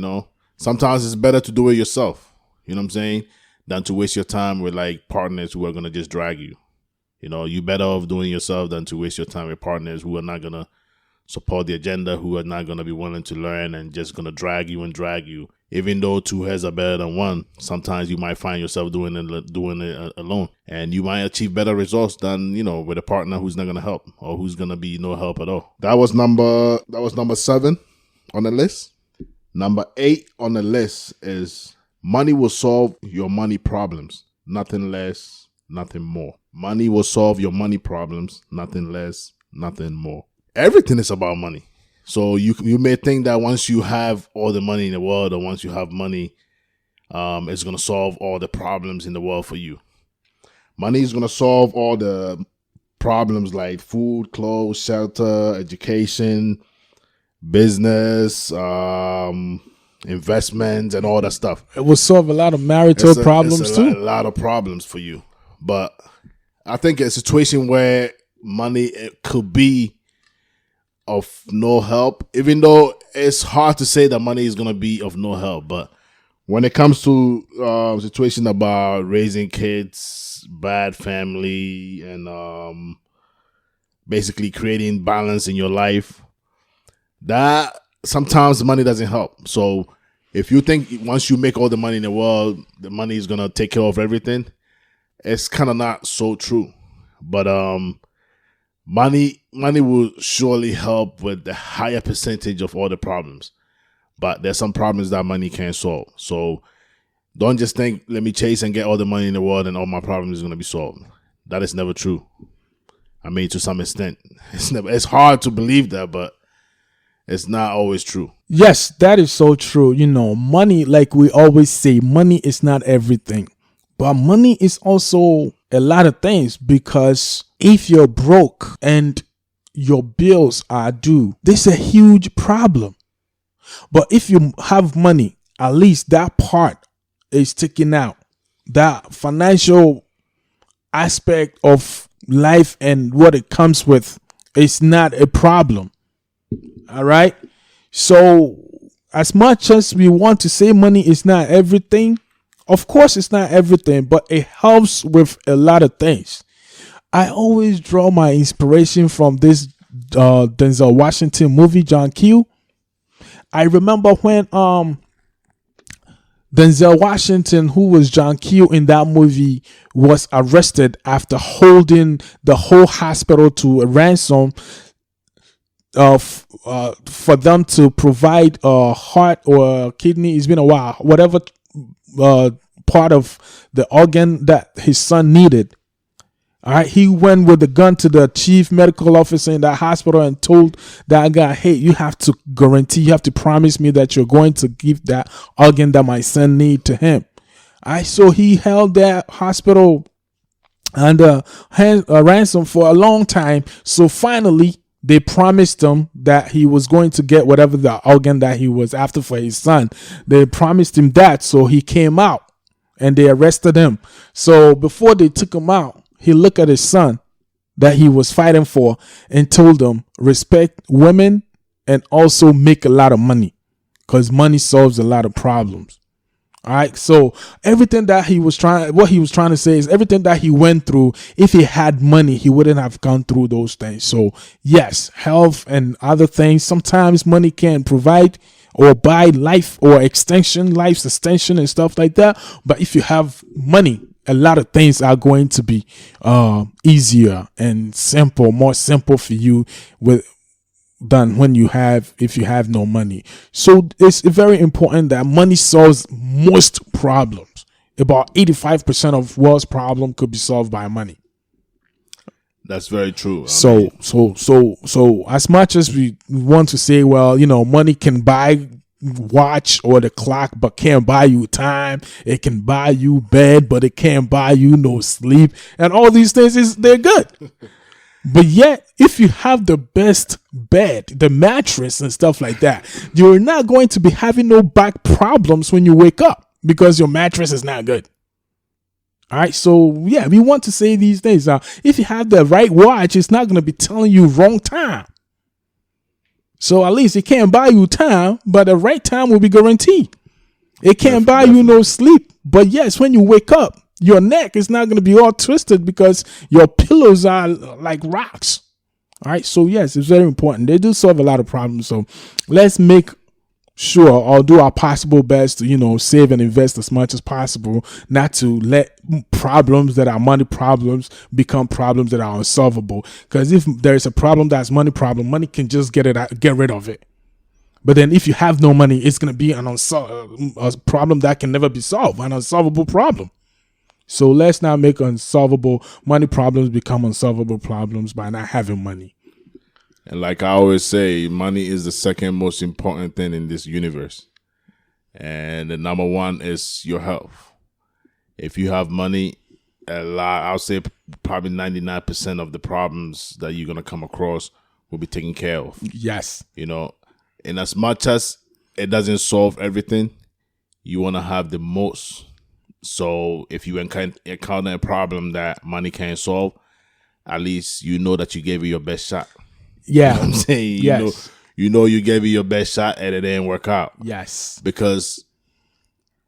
sometimes it's better to do it yourself. You know what I'm saying? Than to waste your time with like partners who are going to just drag you. You better off doing it yourself than to waste your time with partners who are not going to support the agenda, who are not going to be willing to learn and just going to drag you. Even though 2 heads are better than 1, sometimes you might find yourself doing it alone. And you might achieve better results than, with a partner who's not going to help or who's going to be no help at all. That was number 7 on the list. Number 8 on the list is money will solve your money problems, nothing less, nothing more. Money will solve your money problems, nothing less, nothing more. Everything is about money. So you may think that once you have all the money in the world or once you have money, is going to solve all the problems in the world for you. Money is going to solve all the problems like food, clothes, shelter, education, business, investments, and all that stuff. It will solve a lot of marital problems too. A lot of problems for you. But I think a situation where money it could be of no help, even though it's hard to say that money is going to be of no help. But when it comes to situation about raising kids, bad family, and basically creating balance in your life, that sometimes money doesn't help. So if you think once you make all the money in the world, the money is going to take care of everything, it's kind of not so true. But money will surely help with the higher percentage of all the problems. But there's some problems that money can't solve. So don't just think, let me chase and get all the money in the world and all my problems are going to be solved. That is never true. I mean, to some extent, it's hard to believe that, but it's not always true. Yes, that is so true. Money, like we always say, money is not everything. But money is also a lot of things, because if you're broke and your bills are due, this is a huge problem. But if you have money, at least that part is taken out. That financial aspect of life and what it comes with is not a problem. All right. So as much as we want to say money is not everything, of course it's not everything, but it helps with a lot of things. I always draw my inspiration from this Denzel Washington movie, John Q. I remember when Denzel Washington, who was John Q in that movie, was arrested after holding the whole hospital to a ransom for them to provide a heart or a kidney. It's been a while, whatever part of the organ that his son needed. All right, he went with the gun to the chief medical officer in that hospital and told that guy, hey, you have to promise me that you're going to give that organ that my son need to him. All right, so he held that hospital under ransom for a long time. So finally, they promised him that he was going to get whatever the organ that he was after for his son. They promised him that, so he came out and they arrested him. So before they took him out, he looked at his son that he was fighting for and told him, respect women and also make a lot of money, because money solves a lot of problems. All right. So everything that what he was trying to say is everything that he went through, if he had money, he wouldn't have gone through those things. So yes, health and other things, sometimes money can provide or buy life's extension and stuff like that. But if you have money, a lot of things are going to be easier and more simple for you than if you have no money. So it's very important that money solves most problems. About 85% of world's problem could be solved by money. That's very true. So as much as we want to say, well, money can buy watch or the clock but can't buy you time, it can buy you bed but it can't buy you no sleep, and all these things they're good. But yet, if you have the best bed, the mattress and stuff like that, you're not going to be having no back problems when you wake up because your mattress is not good. All right. So yeah, we want to say these things. If you have the right watch, it's not going to be telling you wrong time. So at least it can't buy you time, but the right time will be guaranteed. It can't buy you no sleep. But yes, when you wake up, your neck is not going to be all twisted because your pillows are like rocks. All right. So yes, it's very important. They do solve a lot of problems. So let's make sure or do our possible best to, save and invest as much as possible, not to let problems that are money problems become problems that are unsolvable. Because if there's a problem that's money problem, money can just get rid of it. But then if you have no money, it's going to be a problem that can never be solved, an unsolvable problem. So let's not make unsolvable money problems become unsolvable problems by not having money. And like I always say, money is the second most important thing in this universe. And the number one is your health. If you have money, I'll say probably 99% of the problems that you're gonna come across will be taken care of. Yes. You know, and as much as it doesn't solve everything, you want to have the most. So if you encounter a problem that money can't solve, at least you know that you gave it your best shot. Yeah. You know what I'm saying? Yes. You know you gave it your best shot and it didn't work out. Yes. Because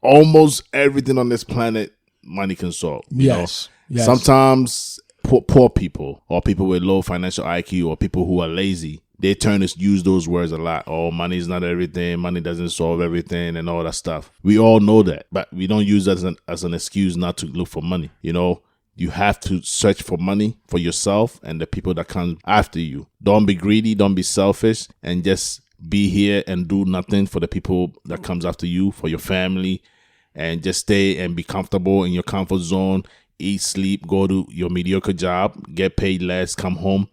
almost everything on this planet, money can solve. You know? Yes. Sometimes poor people or people with low financial IQ or people who are lazy, they turn to use those words a lot. Oh, money is not everything. Money doesn't solve everything and all that stuff. We all know that, but we don't use that as an excuse not to look for money. You know, you have to search for money for yourself and the people that come after you. Don't be greedy. Don't be selfish and just be here and do nothing for the people that comes after you, for your family, and just stay and be comfortable in your comfort zone. Eat, sleep, go to your mediocre job, get paid less, come home,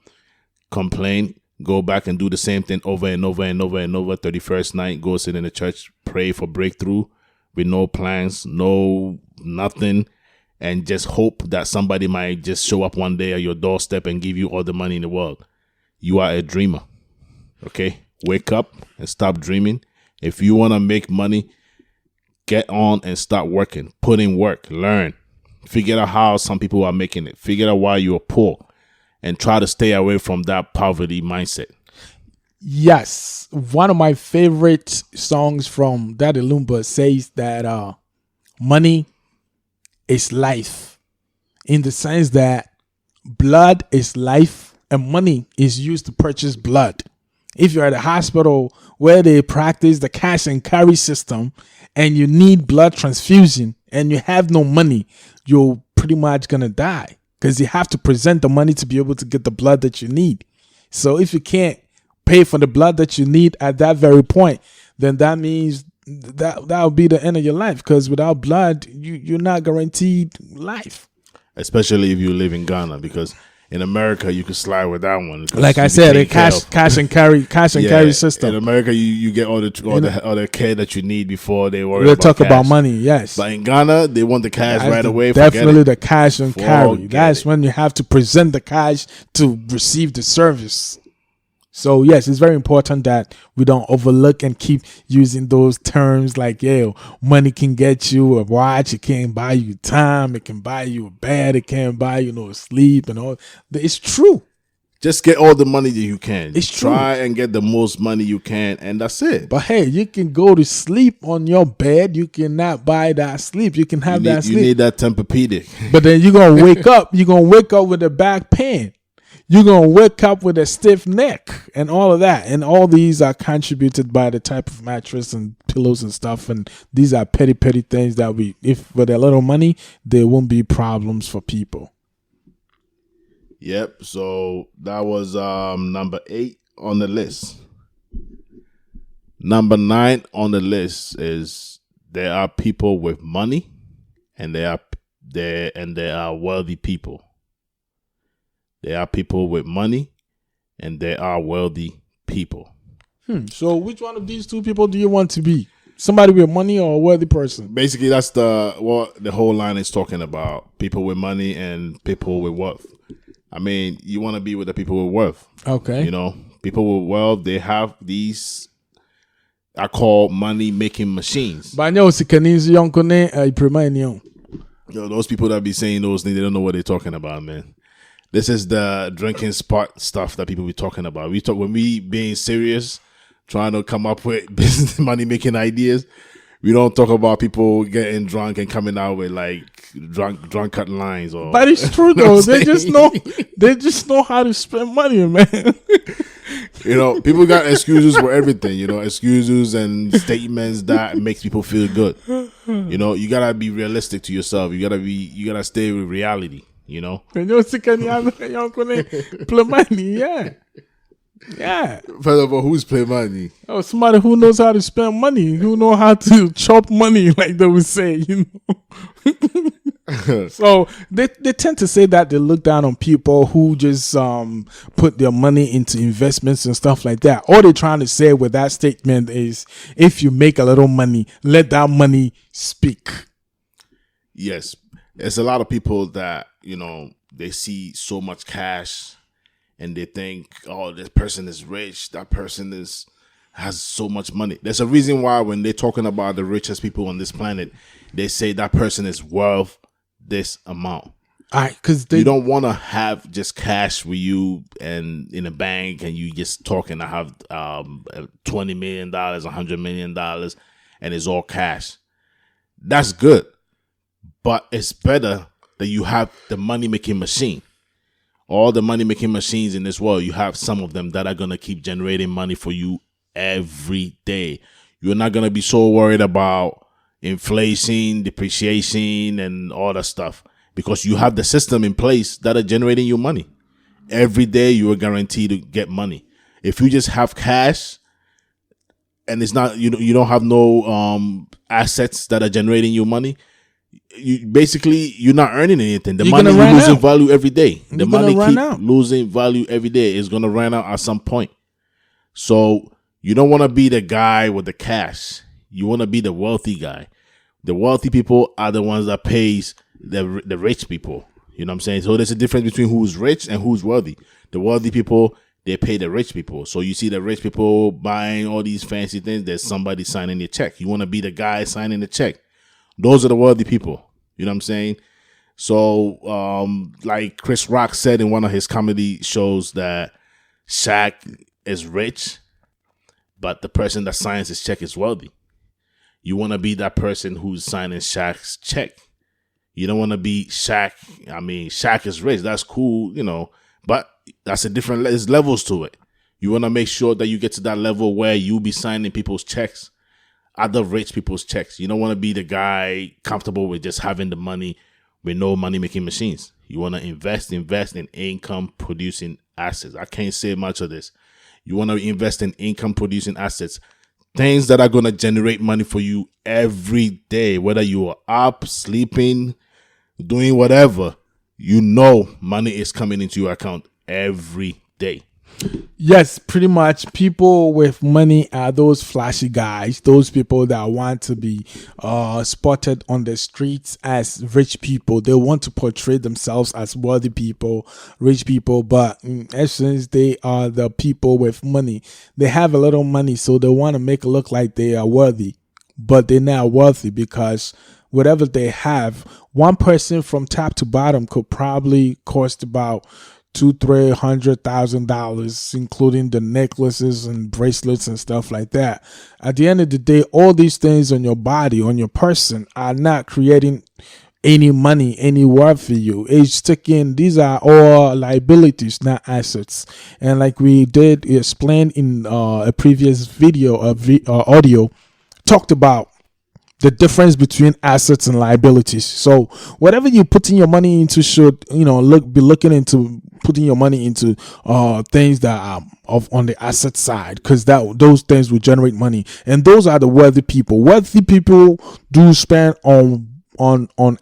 complain, go back and do the same thing over and over and over and over. 31st night, go sit in the church, pray for breakthrough with no plans, no nothing, and just hope that somebody might just show up one day at your doorstep and give you all the money in the world. You are a dreamer, okay? Wake up and stop dreaming. If you want to make money, get on and start working. Put in work, learn. Figure out how some people are making it. Figure out why you're poor and try to stay away from that poverty mindset. Yes. One of my favorite songs from Daddy Lumba says that money is life, in the sense that blood is life and money is used to purchase blood. If you're at a hospital where they practice the cash and carry system and you need blood transfusion and you have no money, you're pretty much going to die because you have to present the money to be able to get the blood that you need. So if you can't pay for the blood that you need at that very point, then that means that will be the end of your life, because without blood, you're not guaranteed life. Especially if you live in Ghana, because in America, you can slide with that one. Like I said, a cash and carry system. In America, you get all the care that you need before they worry We'll about talk cash. about money, yes. But in Ghana, they want the cash right away. Definitely the cash and carry. Forget That's it. when you have to present the cash to receive the service. So yes, it's very important that we don't overlook and keep using those terms like, yeah, money can get you a watch, it can't buy you time, it can buy you a bed, it can't buy you no sleep and all. It's true. Just get all the money that you can. It's true. Try and get the most money you can, and that's it. But hey, you can go to sleep on your bed. You cannot buy that sleep. You can have that sleep. You need that Tempur-Pedic. But then you're going to wake up. You're going to wake up with a back pain. You're going to wake up with a stiff neck and all of that. And all these are contributed by the type of mattress and pillows and stuff. And these are petty things that if with a little money, there won't be problems for people. Yep. So that was number 8 on the list. Number 9 on the list is there are people with money and there are wealthy people. There are people with money and there are wealthy people. So which one of these two people do you want to be? Somebody with money or a wealthy person? Basically, that's the whole line is talking about. People with money and people with wealth. I mean, you want to be with the people with wealth. Okay. You know, people with wealth, they have these, I call money making machines. But those people that be saying those things, they don't know what they're talking about, man. This is the drinking spot stuff that people be talking about. When we being serious, trying to come up with business money making ideas. We don't talk about people getting drunk and coming out with like drunk cut lines. But it's true though. They just know how to spend money, man. You know, people got excuses for everything. You know, excuses and statements that makes people feel good. You know, you gotta be realistic to yourself. You gotta stay with reality. You know, play money, yeah. First of all, who's play money? Oh, somebody who knows how to spend money, who know how to chop money, like they would say. You know. So they tend to say that they look down on people who just put their money into investments and stuff like that. All they're trying to say with that statement is, if you make a little money, let that money speak. Yes, there's a lot of people that they see so much cash and they think, oh, this person is rich, that person has so much money. There's a reason why when they're talking about the richest people on this planet, they say that person is worth this amount. All right, because you don't want to have just cash with you and in a bank and you just talking to have $20 million, $100 million, and it's all cash. That's good, but it's better that you have the money making machine. All the money making machines in this world, you have some of them that are gonna keep generating money for you every day. You're not gonna be so worried about inflation, depreciation, and all that stuff because you have the system in place that are generating you money. Every day you are guaranteed to get money. If you just have cash and it's not you don't have no assets that are generating you money, you're not earning anything. The money is losing value every day. The money keep losing value every day. It's gonna run out at some point. So you don't want to be the guy with the cash. You want to be the wealthy guy. The wealthy people are the ones that pays the rich people. You know what I'm saying? So there's a difference between who's rich and who's wealthy. The wealthy people, they pay the rich people. So you see the rich people buying all these fancy things. There's somebody signing the check. You want to be the guy signing the check. Those are the wealthy people. You know what I'm saying? So, like Chris Rock said in one of his comedy shows that Shaq is rich, but the person that signs his check is wealthy. You want to be that person who's signing Shaq's check. You don't want to be Shaq. I mean, Shaq is rich. That's cool, but that's there's levels to it. You want to make sure that you get to that level where you be signing people's checks. Other rich people's checks. You don't want to be the guy comfortable with just having the money with no money making machines. You want to invest in income producing assets. I can't say much of this. You want to invest in income producing assets, things that are going to generate money for you every day, whether you are up, sleeping, doing whatever. Money is coming into your account every day. Yes, pretty much. People with money are those flashy guys, those people that want to be spotted on the streets as rich people. They want to portray themselves as wealthy people, rich people, but in essence, they are the people with money. They have a little money, so they want to make it look like they are worthy, but they're not wealthy because whatever they have, one person from top to bottom could probably cost about $200,000-$300,000, including the necklaces and bracelets and stuff like that. At the end of the day, all these things on your body, on your person, are not creating any money, any worth for you. These are all liabilities, not assets. And like we did explain in a previous video of audio, talked about the difference between assets and liabilities. So whatever you're putting your money into should, be looking into putting your money into things that are on the asset side, because those things will generate money, and those are the wealthy people. Wealthy people do spend on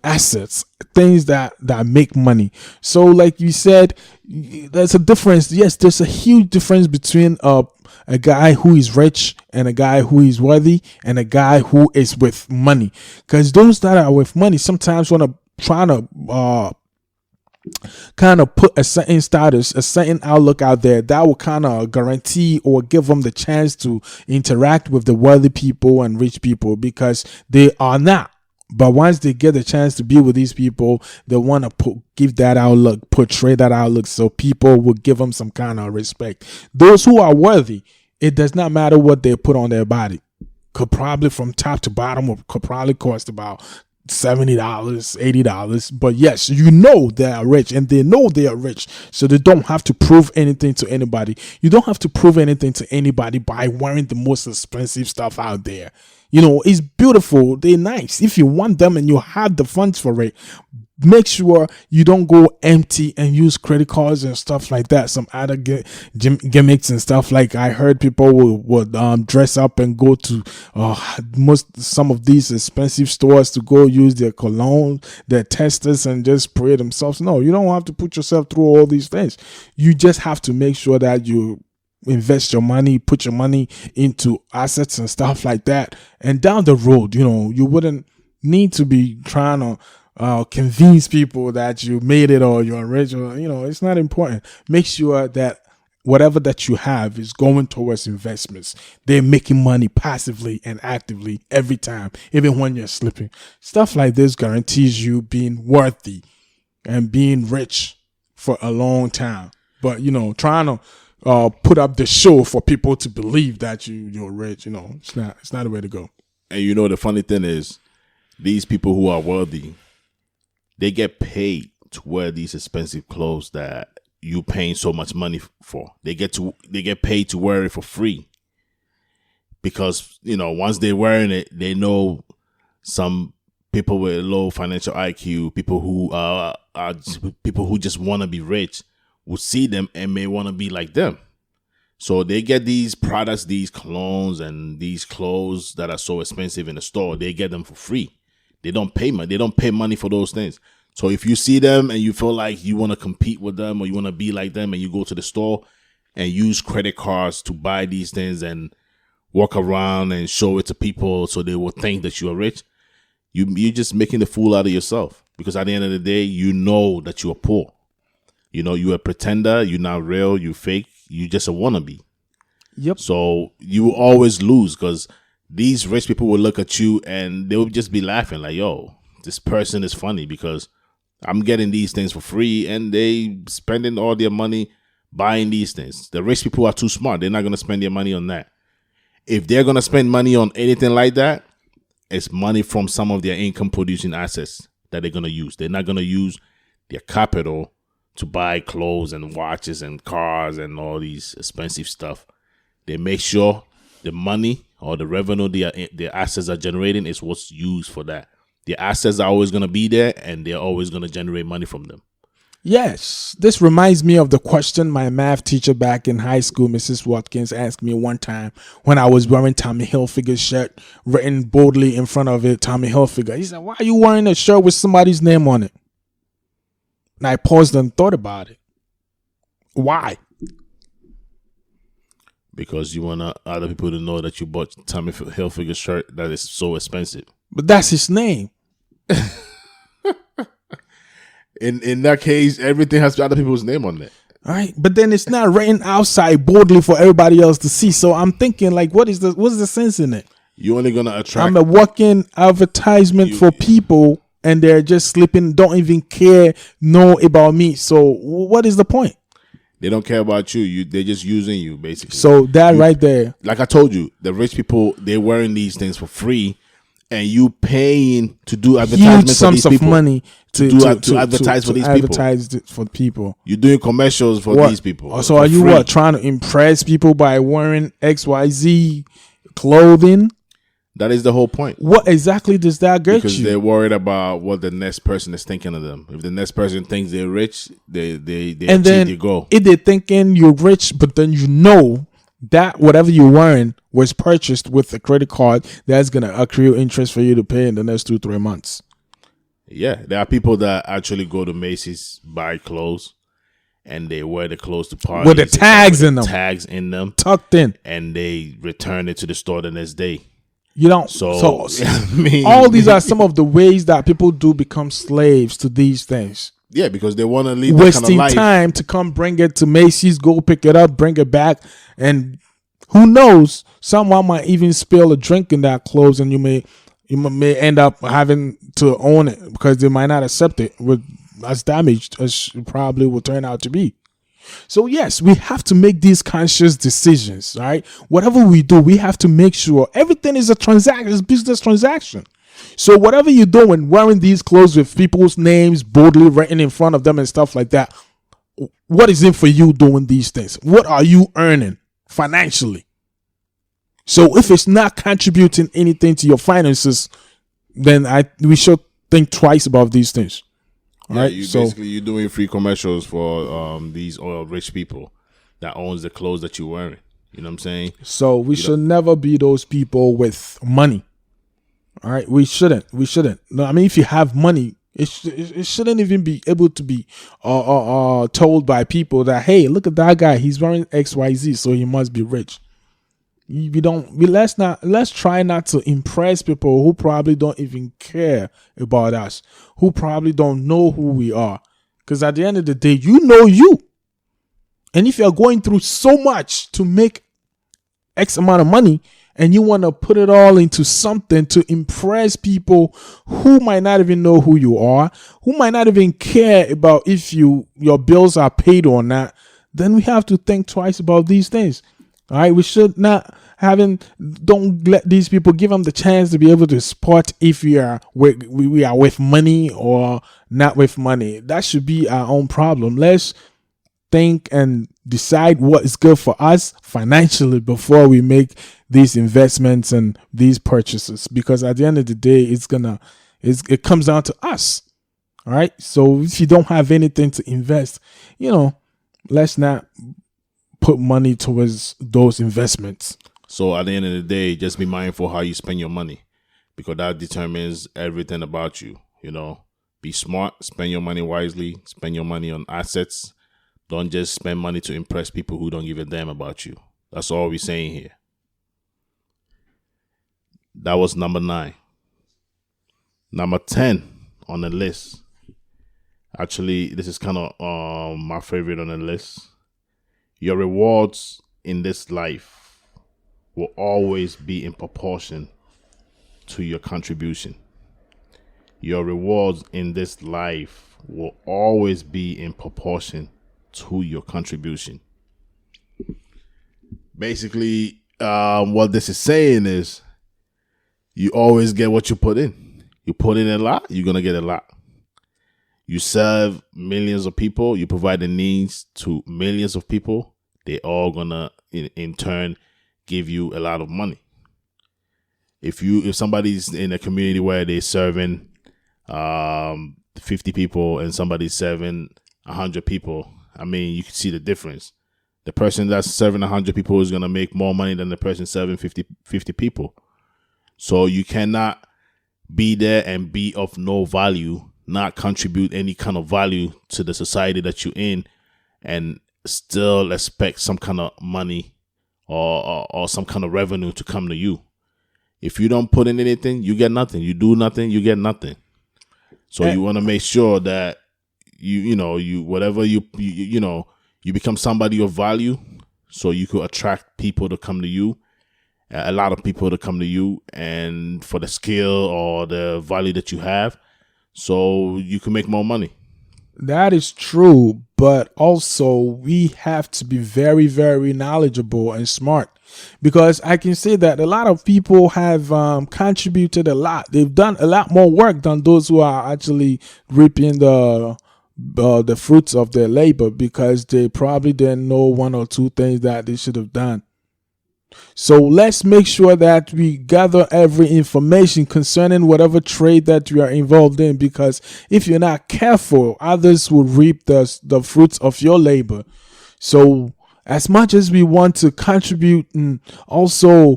assets, things that make money. So like you said, there's a difference. Yes, there's a huge difference between a guy who is rich and a guy who is worthy and a guy who is with money, because those that are with money sometimes want to try to kind of put a certain status, a certain outlook out there that will kind of guarantee or give them the chance to interact with the wealthy people and rich people, because they are not. But once they get the chance to be with these people, they want to give that outlook, portray that outlook, so people will give them some kind of respect. Those who are worthy, it does not matter what they put on their body. Could probably from top to bottom, or could probably cost about $70, $80. But yes, they are rich, and they know they are rich, so they don't have to prove anything to anybody. You don't have to prove anything to anybody by wearing the most expensive stuff out there. It's beautiful, they're nice. If you want them and you have the funds for it, make sure you don't go empty and use credit cards and stuff like that. Some other gimmicks and stuff. Like I heard people would dress up and go to some of these expensive stores to go use their cologne, their testers, and just spray themselves. No, you don't have to put yourself through all these things. You just have to make sure that you invest your money, put your money into assets and stuff like that. And down the road, you wouldn't need to be trying to convince people that you made it or you're rich, or it's not important. Make sure that whatever that you have is going towards investments. They're making money passively and actively every time, even when you're sleeping. Stuff like this guarantees you being worthy and being rich for a long time. But trying to put up the show for people to believe that you're rich, it's not the way to go. And the funny thing is, these people who are wealthy, they get paid to wear these expensive clothes that you paying so much money for. They get paid to wear it for free. Because, once they're wearing it, they know some people with low financial IQ, people who just want to be rich, will see them and may want to be like them. So they get these products, these colognes and these clothes that are so expensive in the store. They get them for free. They don't pay money. They don't pay money for those things. So if you see them and you feel like you want to compete with them or you want to be like them, and you go to the store and use credit cards to buy these things and walk around and show it to people so they will think that you are rich, you're just making the fool out of yourself. Because at the end of the day, you know that you are poor. You're a pretender. You're not real. You're fake. You're just a wannabe. Yep. So you will always lose, because these rich people will look at you and they will just be laughing like, yo, this person is funny because I'm getting these things for free and they spending all their money buying these things. The rich people are too smart. They're not going to spend their money on that. If they're going to spend money on anything like that, it's money from some of their income producing assets that they're going to use. They're not going to use their capital to buy clothes and watches and cars and all these expensive stuff. They make sure the money or the revenue their assets are generating is what's used for that. The assets are always going to be there and they're always going to generate money from them. Yes, this reminds me of the question my math teacher back in high school, Mrs. Watkins, asked me one time when I was wearing Tommy Hilfiger's shirt, written boldly in front of it, Tommy Hilfiger. He said, "Why are you wearing a shirt with somebody's name on it?" And I paused and thought about it. Why? Because you want other people to know that you bought Tommy Hilfiger shirt that is so expensive. But that's his name. In that case, everything has other people's name on it. All right, but then it's not written outside boldly for everybody else to see. So I'm thinking, like, what's the sense in it? You're only gonna attract. I'm a walking advertisement for people, and they're just sleeping, don't even know about me. So what is the point? They don't care about you. They're just using you, basically. So that right there. Like I told you, the rich people, they're wearing these things for free, and you paying to do advertisements huge for these sums people. of money to advertise for these people. Advertise it for people. You're doing commercials for these people. So are you free. Trying to impress people by wearing XYZ clothing? That is the whole point. What exactly does that get you? Because they're worried about what the next person is thinking of them. If the next person thinks they're rich, they achieve their goal. If they're thinking you're rich, but then you know that whatever you're wearing was purchased with a credit card, that's going to accrue interest for you to pay in the next 2-3 months. Yeah, there are people that actually go to Macy's, buy clothes, and they wear the clothes to parties with the tags in them. Tags in them. Tucked in. And they return it to the store the next day. You don't. So I mean, all these are some of the ways that people do become slaves to these things. Yeah, because they want to leave wasting kind of time to come bring it to Macy's, go pick it up, bring it back, and who knows? Someone might even spill a drink in that clothes, and you may end up having to own it because they might not accept it with as damaged as it probably will turn out to be. So yes, we have to make these conscious decisions, right? Whatever we do, we have to make sure everything is a transaction, it's a business transaction. So whatever you're doing, wearing these clothes with people's names boldly written in front of them and stuff like that, what is it for you doing these things? What are you earning financially? So if it's not contributing anything to your finances, then we should think twice about these things. All Yeah, right. you So basically you're doing free commercials for these oil rich people that owns the clothes that you're wearing. You know what I'm saying? we should never be those people with money. All right. We shouldn't. No, I mean, if you have money, it shouldn't even be able to be told by people that, hey, look at that guy. He's wearing XYZ, so he must be rich. Let's try not to impress people who probably don't even care about us, who probably don't know who we are. Because at the end of the day, you know you. And if you're going through so much to make X amount of money and you want to put it all into something to impress people who might not even know who you are, who might not even care about if your bills are paid or not, then we have to think twice about these things. All right, we should not don't let these people, give them the chance to be able to spot if we are with money or not with money. That should be our own problem. Let's think and decide what is good for us financially before we make these investments and these purchases, because at the end of the day, it comes down to us. All right, so if you don't have anything to invest, let's not put money towards those investments. So at the end of the day, just be mindful how you spend your money, because that determines everything about you. Be smart, spend your money wisely, spend your money on assets. Don't just spend money to impress people who don't give a damn about you. That's all we're saying here. That was number 9. Number 10 on the list. Actually, this is kind of my favorite on the list. Your rewards in this life will always be in proportion to your contribution. Your rewards in this life will always be in proportion to your contribution. Basically, what this is saying is you always get what you put in. You put in a lot, you're going to get a lot. You serve millions of people, you provide the needs to millions of people, they all going to, in turn, give you a lot of money. If somebody's in a community where they're serving 50 people and somebody's serving 100 people, I mean, you can see the difference. The person that's serving 100 people is going to make more money than the person serving 50 people. So you cannot be there and be of no value, not contribute any kind of value to the society that you're in, and still expect some kind of money or some kind of revenue to come to you. If you don't put in anything, you get nothing. You do nothing, you get nothing. So you want to make sure that you become somebody of value, so you could attract people to come to you, a lot of people to come to you, and for the skill or the value that you have, so you can make more money. That is true, but also we have to be very, very knowledgeable and smart, because I can say that a lot of people have contributed a lot. They've done a lot more work than those who are actually reaping the fruits of their labor, because they probably didn't know one or two things that they should have done. So let's make sure that we gather every information concerning whatever trade that we are involved in, because if you're not careful, others will reap the fruits of your labor. So as much as we want to contribute and also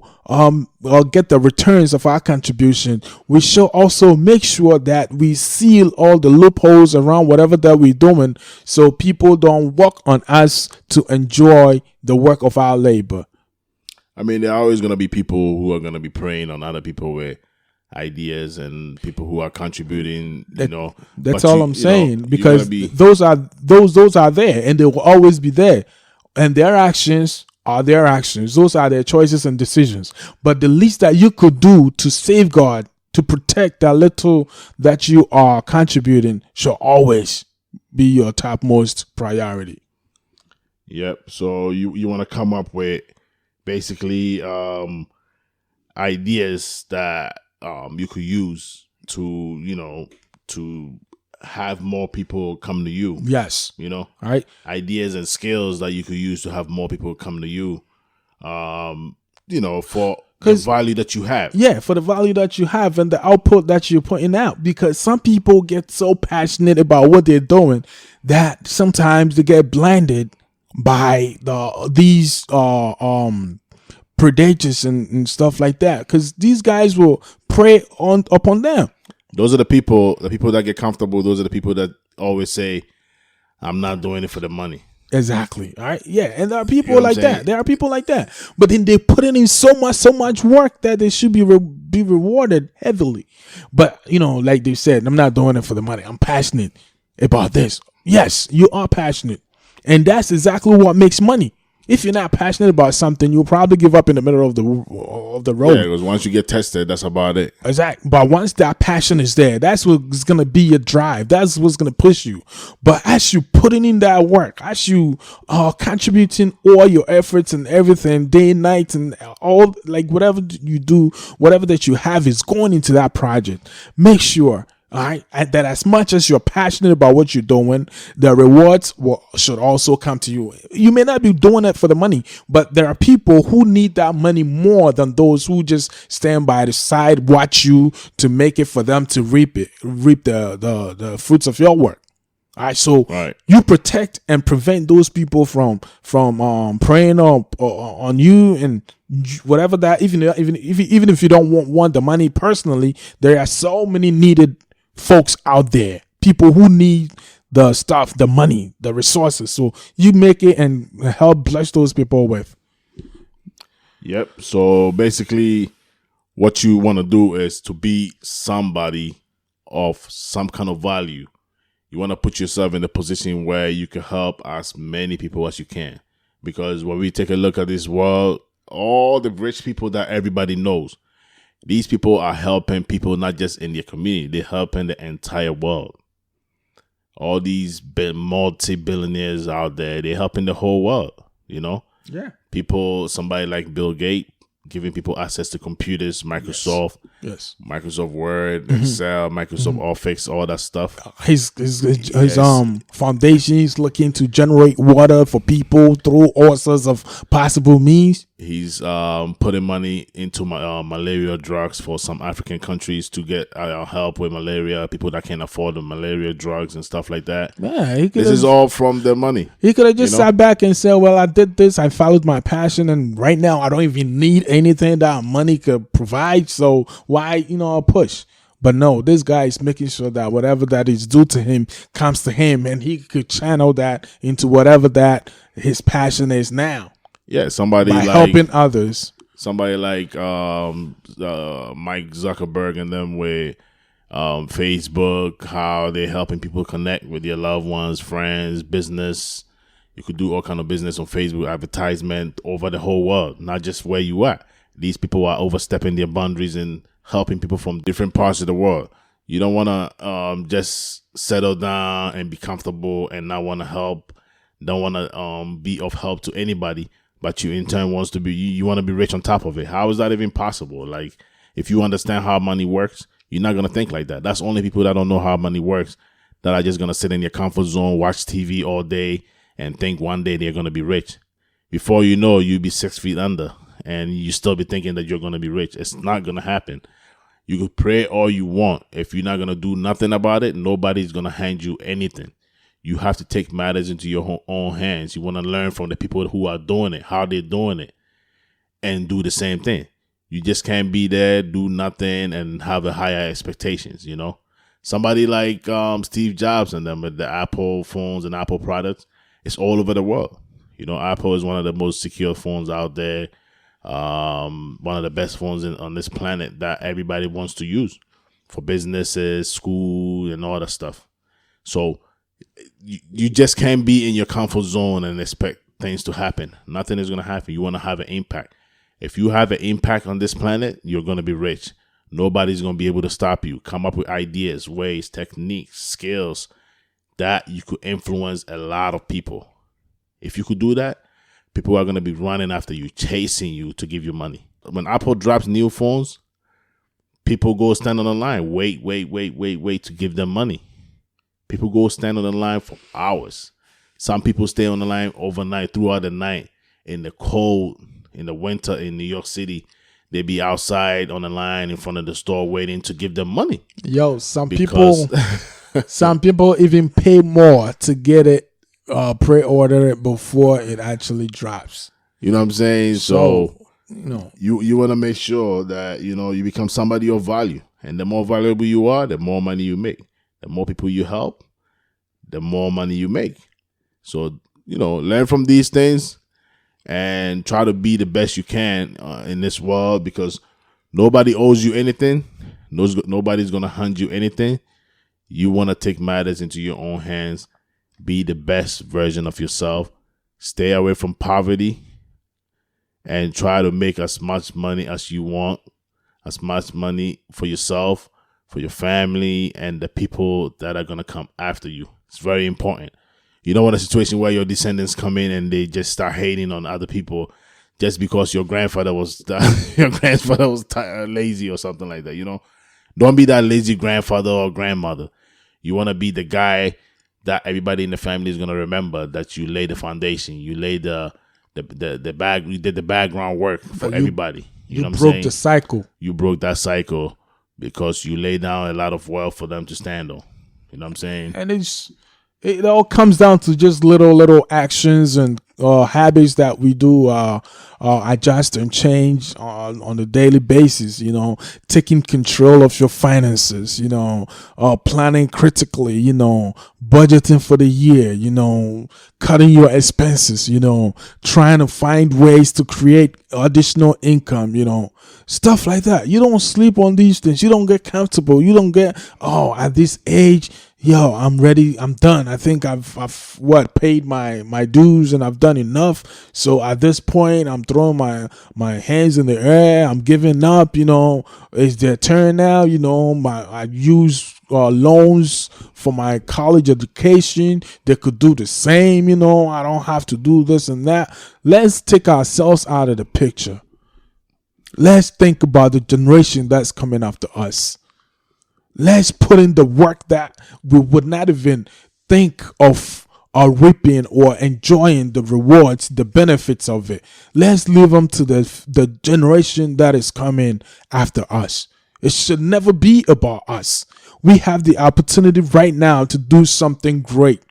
get the returns of our contribution, we should also make sure that we seal all the loopholes around whatever that we're doing, so people don't walk on us to enjoy the work of our labor. I mean, there are always going to be people who are going to be preying on other people with ideas, and people who are contributing, That's all I'm saying, because those are there, and they will always be there, and their actions are their actions. Those are their choices and decisions. But the least that you could do to safeguard, to protect that little that you are contributing, should always be your topmost priority. Yep. So you want to come up with basically ideas that you could use to have more people come to you. Yes. All right. Ideas and skills that you could use to have more people come to you. For the value that you have. Yeah, for the value that you have and the output that you're putting out. Because some people get so passionate about what they're doing that sometimes they get blinded by these predators and stuff like that. Because these guys will prey upon them. Those are the people that get comfortable. Those are the people that always say, I'm not doing it for the money. Exactly. All right. Yeah. And there are people You know what like I'm that. saying? There are people like that. But then they put in so much work that they should be rewarded heavily. But, like they said, I'm not doing it for the money. I'm passionate about this. Yes, you are passionate. And that's exactly what makes money. If you're not passionate about something, you'll probably give up in the middle of the road. Yeah, because once you get tested, that's about it. Exactly. But once that passion is there, that's what's going to be your drive. That's what's going to push you. But as you putting in that work, as you contributing all your efforts and everything, day and night, and all, like whatever you do, whatever that you have is going into that project, make sure, all right, that as much as you're passionate about what you're doing, the rewards should also come to you. You may not be doing it for the money, but there are people who need that money more than those who just stand by the side, watch you to make it for them to reap the fruits of your work. All right, so you protect and prevent those people from preying on you and whatever that. Even if you don't want the money personally, there are so many needed folks out there, people who need the stuff, the money, the resources. So you make it and help bless those people with. Yep. So basically, what you want to do is to be somebody of some kind of value. You want to put yourself in a position where you can help as many people as you can. Because when we take a look at this world, all the rich people that everybody knows, these people are helping people not just in their community, they're helping the entire world. All these multi-billionaires out there, they're helping the whole world, Yeah. People, somebody like Bill Gates, giving people access to computers, Microsoft, Yes. Microsoft Word, Excel, Microsoft Office, all that stuff. His foundation is looking to generate water for people through all sorts of possible means. He's putting money into malaria drugs for some African countries to get help with malaria, people that can't afford the malaria drugs and stuff like that. Yeah, this is all from the money. He could have just sat back and said, well, I did this, I followed my passion, and right now I don't even need anything that money could provide, so why, push? But no, this guy is making sure that whatever that is due to him comes to him, and he could channel that into whatever that his passion is now. Yeah, somebody by like helping others. Somebody like Mike Zuckerberg and them with Facebook, how they're helping people connect with their loved ones, friends, business. You could do all kind of business on Facebook, advertisement over the whole world, not just where you are. These people are overstepping their boundaries and helping people from different parts of the world. You don't want to just settle down and be comfortable and not want to help. Don't want to be of help to anybody, but you in turn wants to be. You want to be rich on top of it. How is that even possible? Like, if you understand how money works, you're not gonna think like that. That's only people that don't know how money works that are just gonna sit in their comfort zone, watch TV all day, and think one day they're gonna be rich. Before you know, you'll be 6 feet under, and you still be thinking that you're gonna be rich. It's not gonna happen. You could pray all you want. If you're not gonna do nothing about it, nobody's gonna hand you anything. You have to take matters into your own hands. You want to learn from the people who are doing it, how they're doing it, and do the same thing. You just can't be there, do nothing, and have a higher expectations, Somebody like Steve Jobs and them with the Apple phones and Apple products, it's all over the world. Apple is one of the most secure phones out there, one of the best phones on this planet that everybody wants to use for businesses, school, and all that stuff. So you just can't be in your comfort zone and expect things to happen. Nothing is going to happen. You want to have an impact. If you have an impact on this planet, you're going to be rich. Nobody's going to be able to stop you. Come up with ideas, ways, techniques, skills that you could influence a lot of people. If you could do that, people are going to be running after you, chasing you to give you money. When Apple drops new phones, people go stand on the line, wait to give them money. People go stand on the line for hours. Some people stay on the line overnight, throughout the night, in the cold, in the winter in New York City. they be outside on the line in front of the store waiting to give them money. Yo, some Because people even pay more to get it pre-order it before it actually drops. you know what I'm saying? So You know, you want to make sure that you become somebody of value, and the more valuable you are, the more money you make. The more people you help, the more money you make. So learn from these things and try to be the best you can in this world, because nobody owes you anything. Nobody's gonna hand you anything. You want to take matters into your own hands. Be the best version of yourself. Stay away from poverty. And try to make as much money as you want, as much money for yourself, for your family, and the people that are going to come after you. It's very important. You don't want a situation where your descendants come in and they just start hating on other people just because your grandfather was lazy or something like that. Don't be that lazy grandfather or grandmother. You want to be the guy that everybody in the family is going to remember, that you laid the foundation, you laid you did the background work for everybody. You know what I'm saying? You broke the cycle. You broke that cycle because you laid down a lot of wealth for them to stand on. You know what I'm saying? And it all comes down to just little actions and habits that we do adjust and change on a daily basis. Taking control of your finances. Planning critically. Budgeting for the year. Cutting your expenses. Trying to find ways to create additional income. Stuff like that. You don't sleep on these things. You don't get comfortable. You don't get at this age. Yo, I'm ready. I'm done. I think I've paid my dues and I've done enough. So at this point, I'm throwing my hands in the air. I'm giving up. It's their turn now. I use loans for my college education. They could do the same. I don't have to do this and that. Let's take ourselves out of the picture. Let's think about the generation that's coming after us. Let's put in the work that we would not even think of reaping or enjoying the rewards, the benefits of it. Let's leave them to the generation that is coming after us. It should never be about us. We have the opportunity right now to do something great.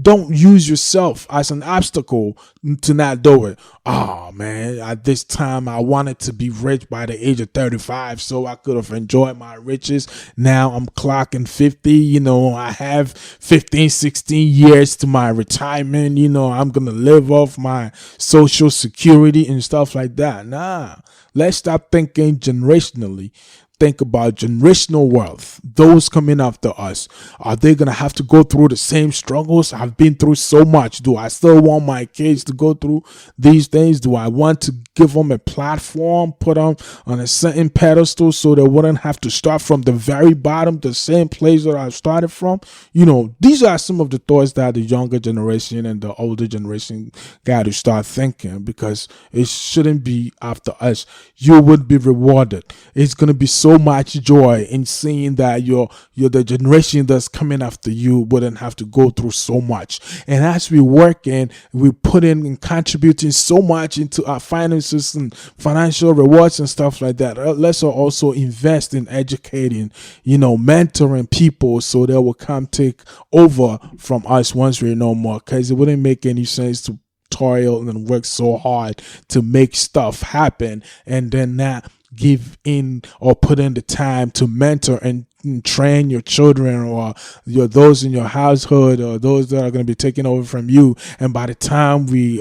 Don't use yourself as an obstacle to not do it. Oh man, at this time I wanted to be rich by the age of 35 so I could have enjoyed my riches. Now I'm clocking 50. I have 15, 16 years to my retirement. I'm going to live off my social security and stuff like that. Nah, let's stop thinking generationally. Think about generational wealth. Those coming after us, are they going to have to go through the same struggles? I've been through so much. Do I still want my kids to go through these things? Do I want to give them a platform, put them on a certain pedestal so they wouldn't have to start from the very bottom, the same place that I started from? These are some of the thoughts that the younger generation and the older generation got to start thinking, because it shouldn't be after us. You would be rewarded. It's going to be so much joy in seeing that you're the generation that's coming after you wouldn't have to go through so much. And as we work and we put in and contributing so much into our finances and financial rewards and stuff like that, let's also invest in educating, mentoring people so they will come take over from us once we're no more, because it wouldn't make any sense to toil and work so hard to make stuff happen and then not give in or put in the time to mentor and train your children or those in your household or those that are going to be taking over from you. And by the time we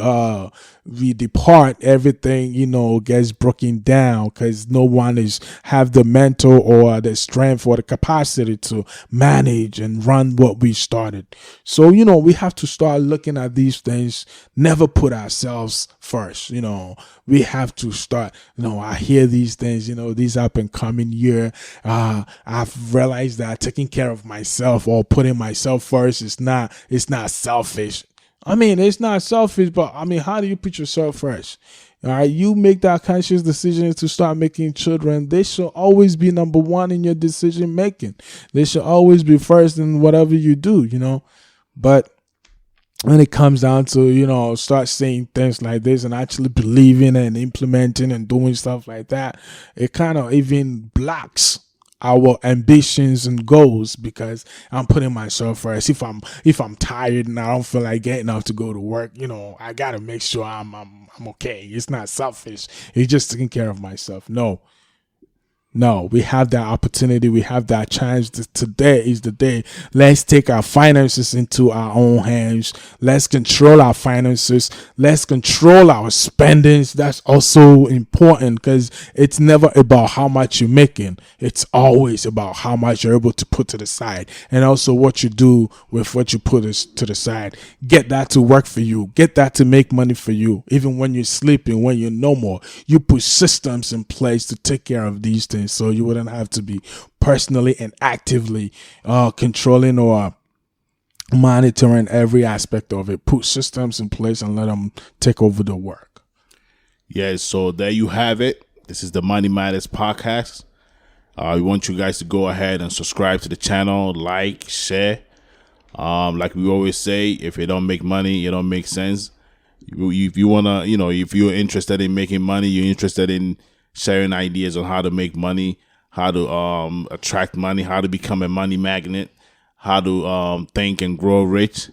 depart, everything gets broken down because no one is have the mental or the strength or the capacity to manage and run what we started. So we have to start looking at these things. Never put ourselves first. We have to start. I hear these things. These up and coming year. I've realized that taking care of myself or putting myself first is not selfish. It's not selfish, but how do you put yourself first? All right, you make that conscious decision to start making children. They should always be number one in your decision making. They should always be first in whatever you do, But when it comes down to, start saying things like this and actually believing and implementing and doing stuff like that, it kind of even blocks our ambitions and goals, because I'm putting myself first. If I'm tired and I don't feel like getting up to go to work, I gotta make sure I'm okay. It's not selfish. It's just taking care of myself. No, we have that opportunity. We have that chance. Today is the day. Let's take our finances into our own hands. Let's control our finances. Let's control our spendings. That's also important, because it's never about how much you're making. It's always about how much you're able to put to the side, and also what you do with what you put to the side. Get that to work for you. Get that to make money for you. Even when you're sleeping, when you're no more, you put systems in place to take care of these things, so you wouldn't have to be personally and actively controlling or monitoring every aspect of it. Put systems in place and let them take over the work. Yeah, so there you have it. This is the Money Matters podcast. We want you guys to go ahead and subscribe to the channel, like, share. Like we always say, if it don't make money, it don't make sense. If you wanna, if you're interested in making money, you're interested in sharing ideas on how to make money, how to attract money, how to become a money magnet, how to think and grow rich,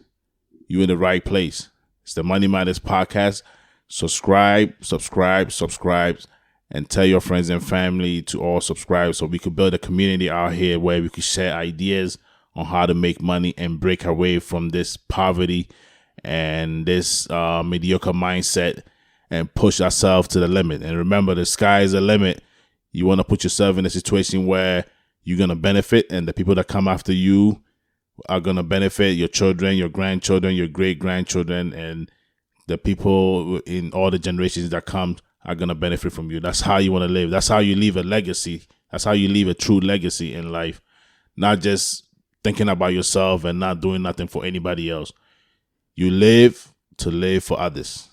you're in the right place. It's the Money Matters podcast. Subscribe, and tell your friends and family to all subscribe, so we could build a community out here where we could share ideas on how to make money and break away from this poverty and this mediocre mindset, and push ourselves to the limit. And remember, the sky is the limit. You want to put yourself in a situation where you're going to benefit, and the people that come after you are going to benefit, your children, your grandchildren, your great-grandchildren, and the people in all the generations that come are going to benefit from you. That's how you want to live. That's how you leave a legacy. That's how you leave a true legacy in life. Not just thinking about yourself and not doing nothing for anybody else. You live to live for others.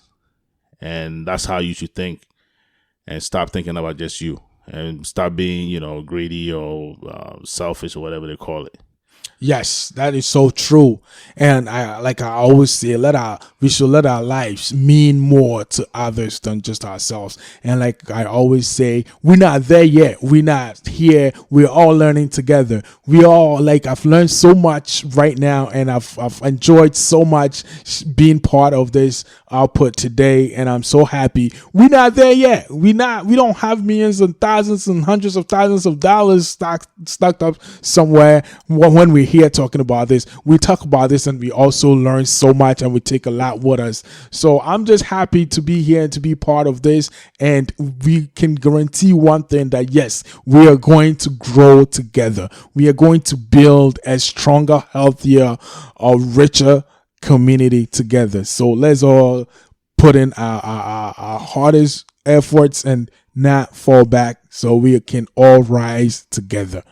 And that's how you should think, and stop thinking about just you, and stop being, greedy or selfish or whatever they call it. Yes, that is so true. And I always say, we should let our lives mean more to others than just ourselves. And like I always say, we're not there yet. We're not here. We're all learning together. We all, I've learned so much right now, and I've enjoyed so much being part of this output today, and I'm so happy. We're not there yet. We don't have millions and thousands and hundreds of thousands of dollars stuck up somewhere when we're here talking about this. We talk about this, and we also learn so much, and we take a lot with us. So I'm just happy to be here and to be part of this, and we can guarantee one thing, that yes, we are going to grow together. We are going to build a stronger, healthier, or richer community together. So let's all put in our hardest efforts and not fall back, so we can all rise together.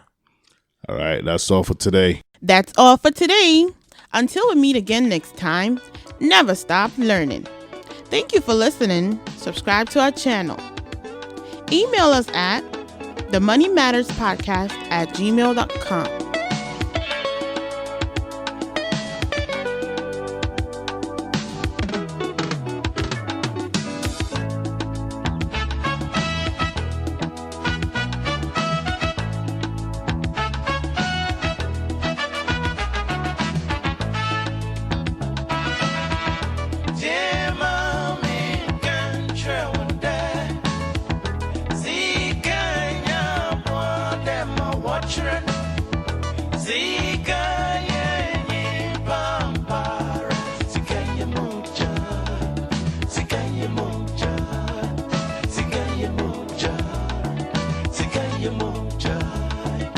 All right, that's all for today. That's all for today. Until we meet again next time, never stop learning. Thank you for listening. Subscribe to our channel. Email us at themoneymatterspodcast@gmail.com. See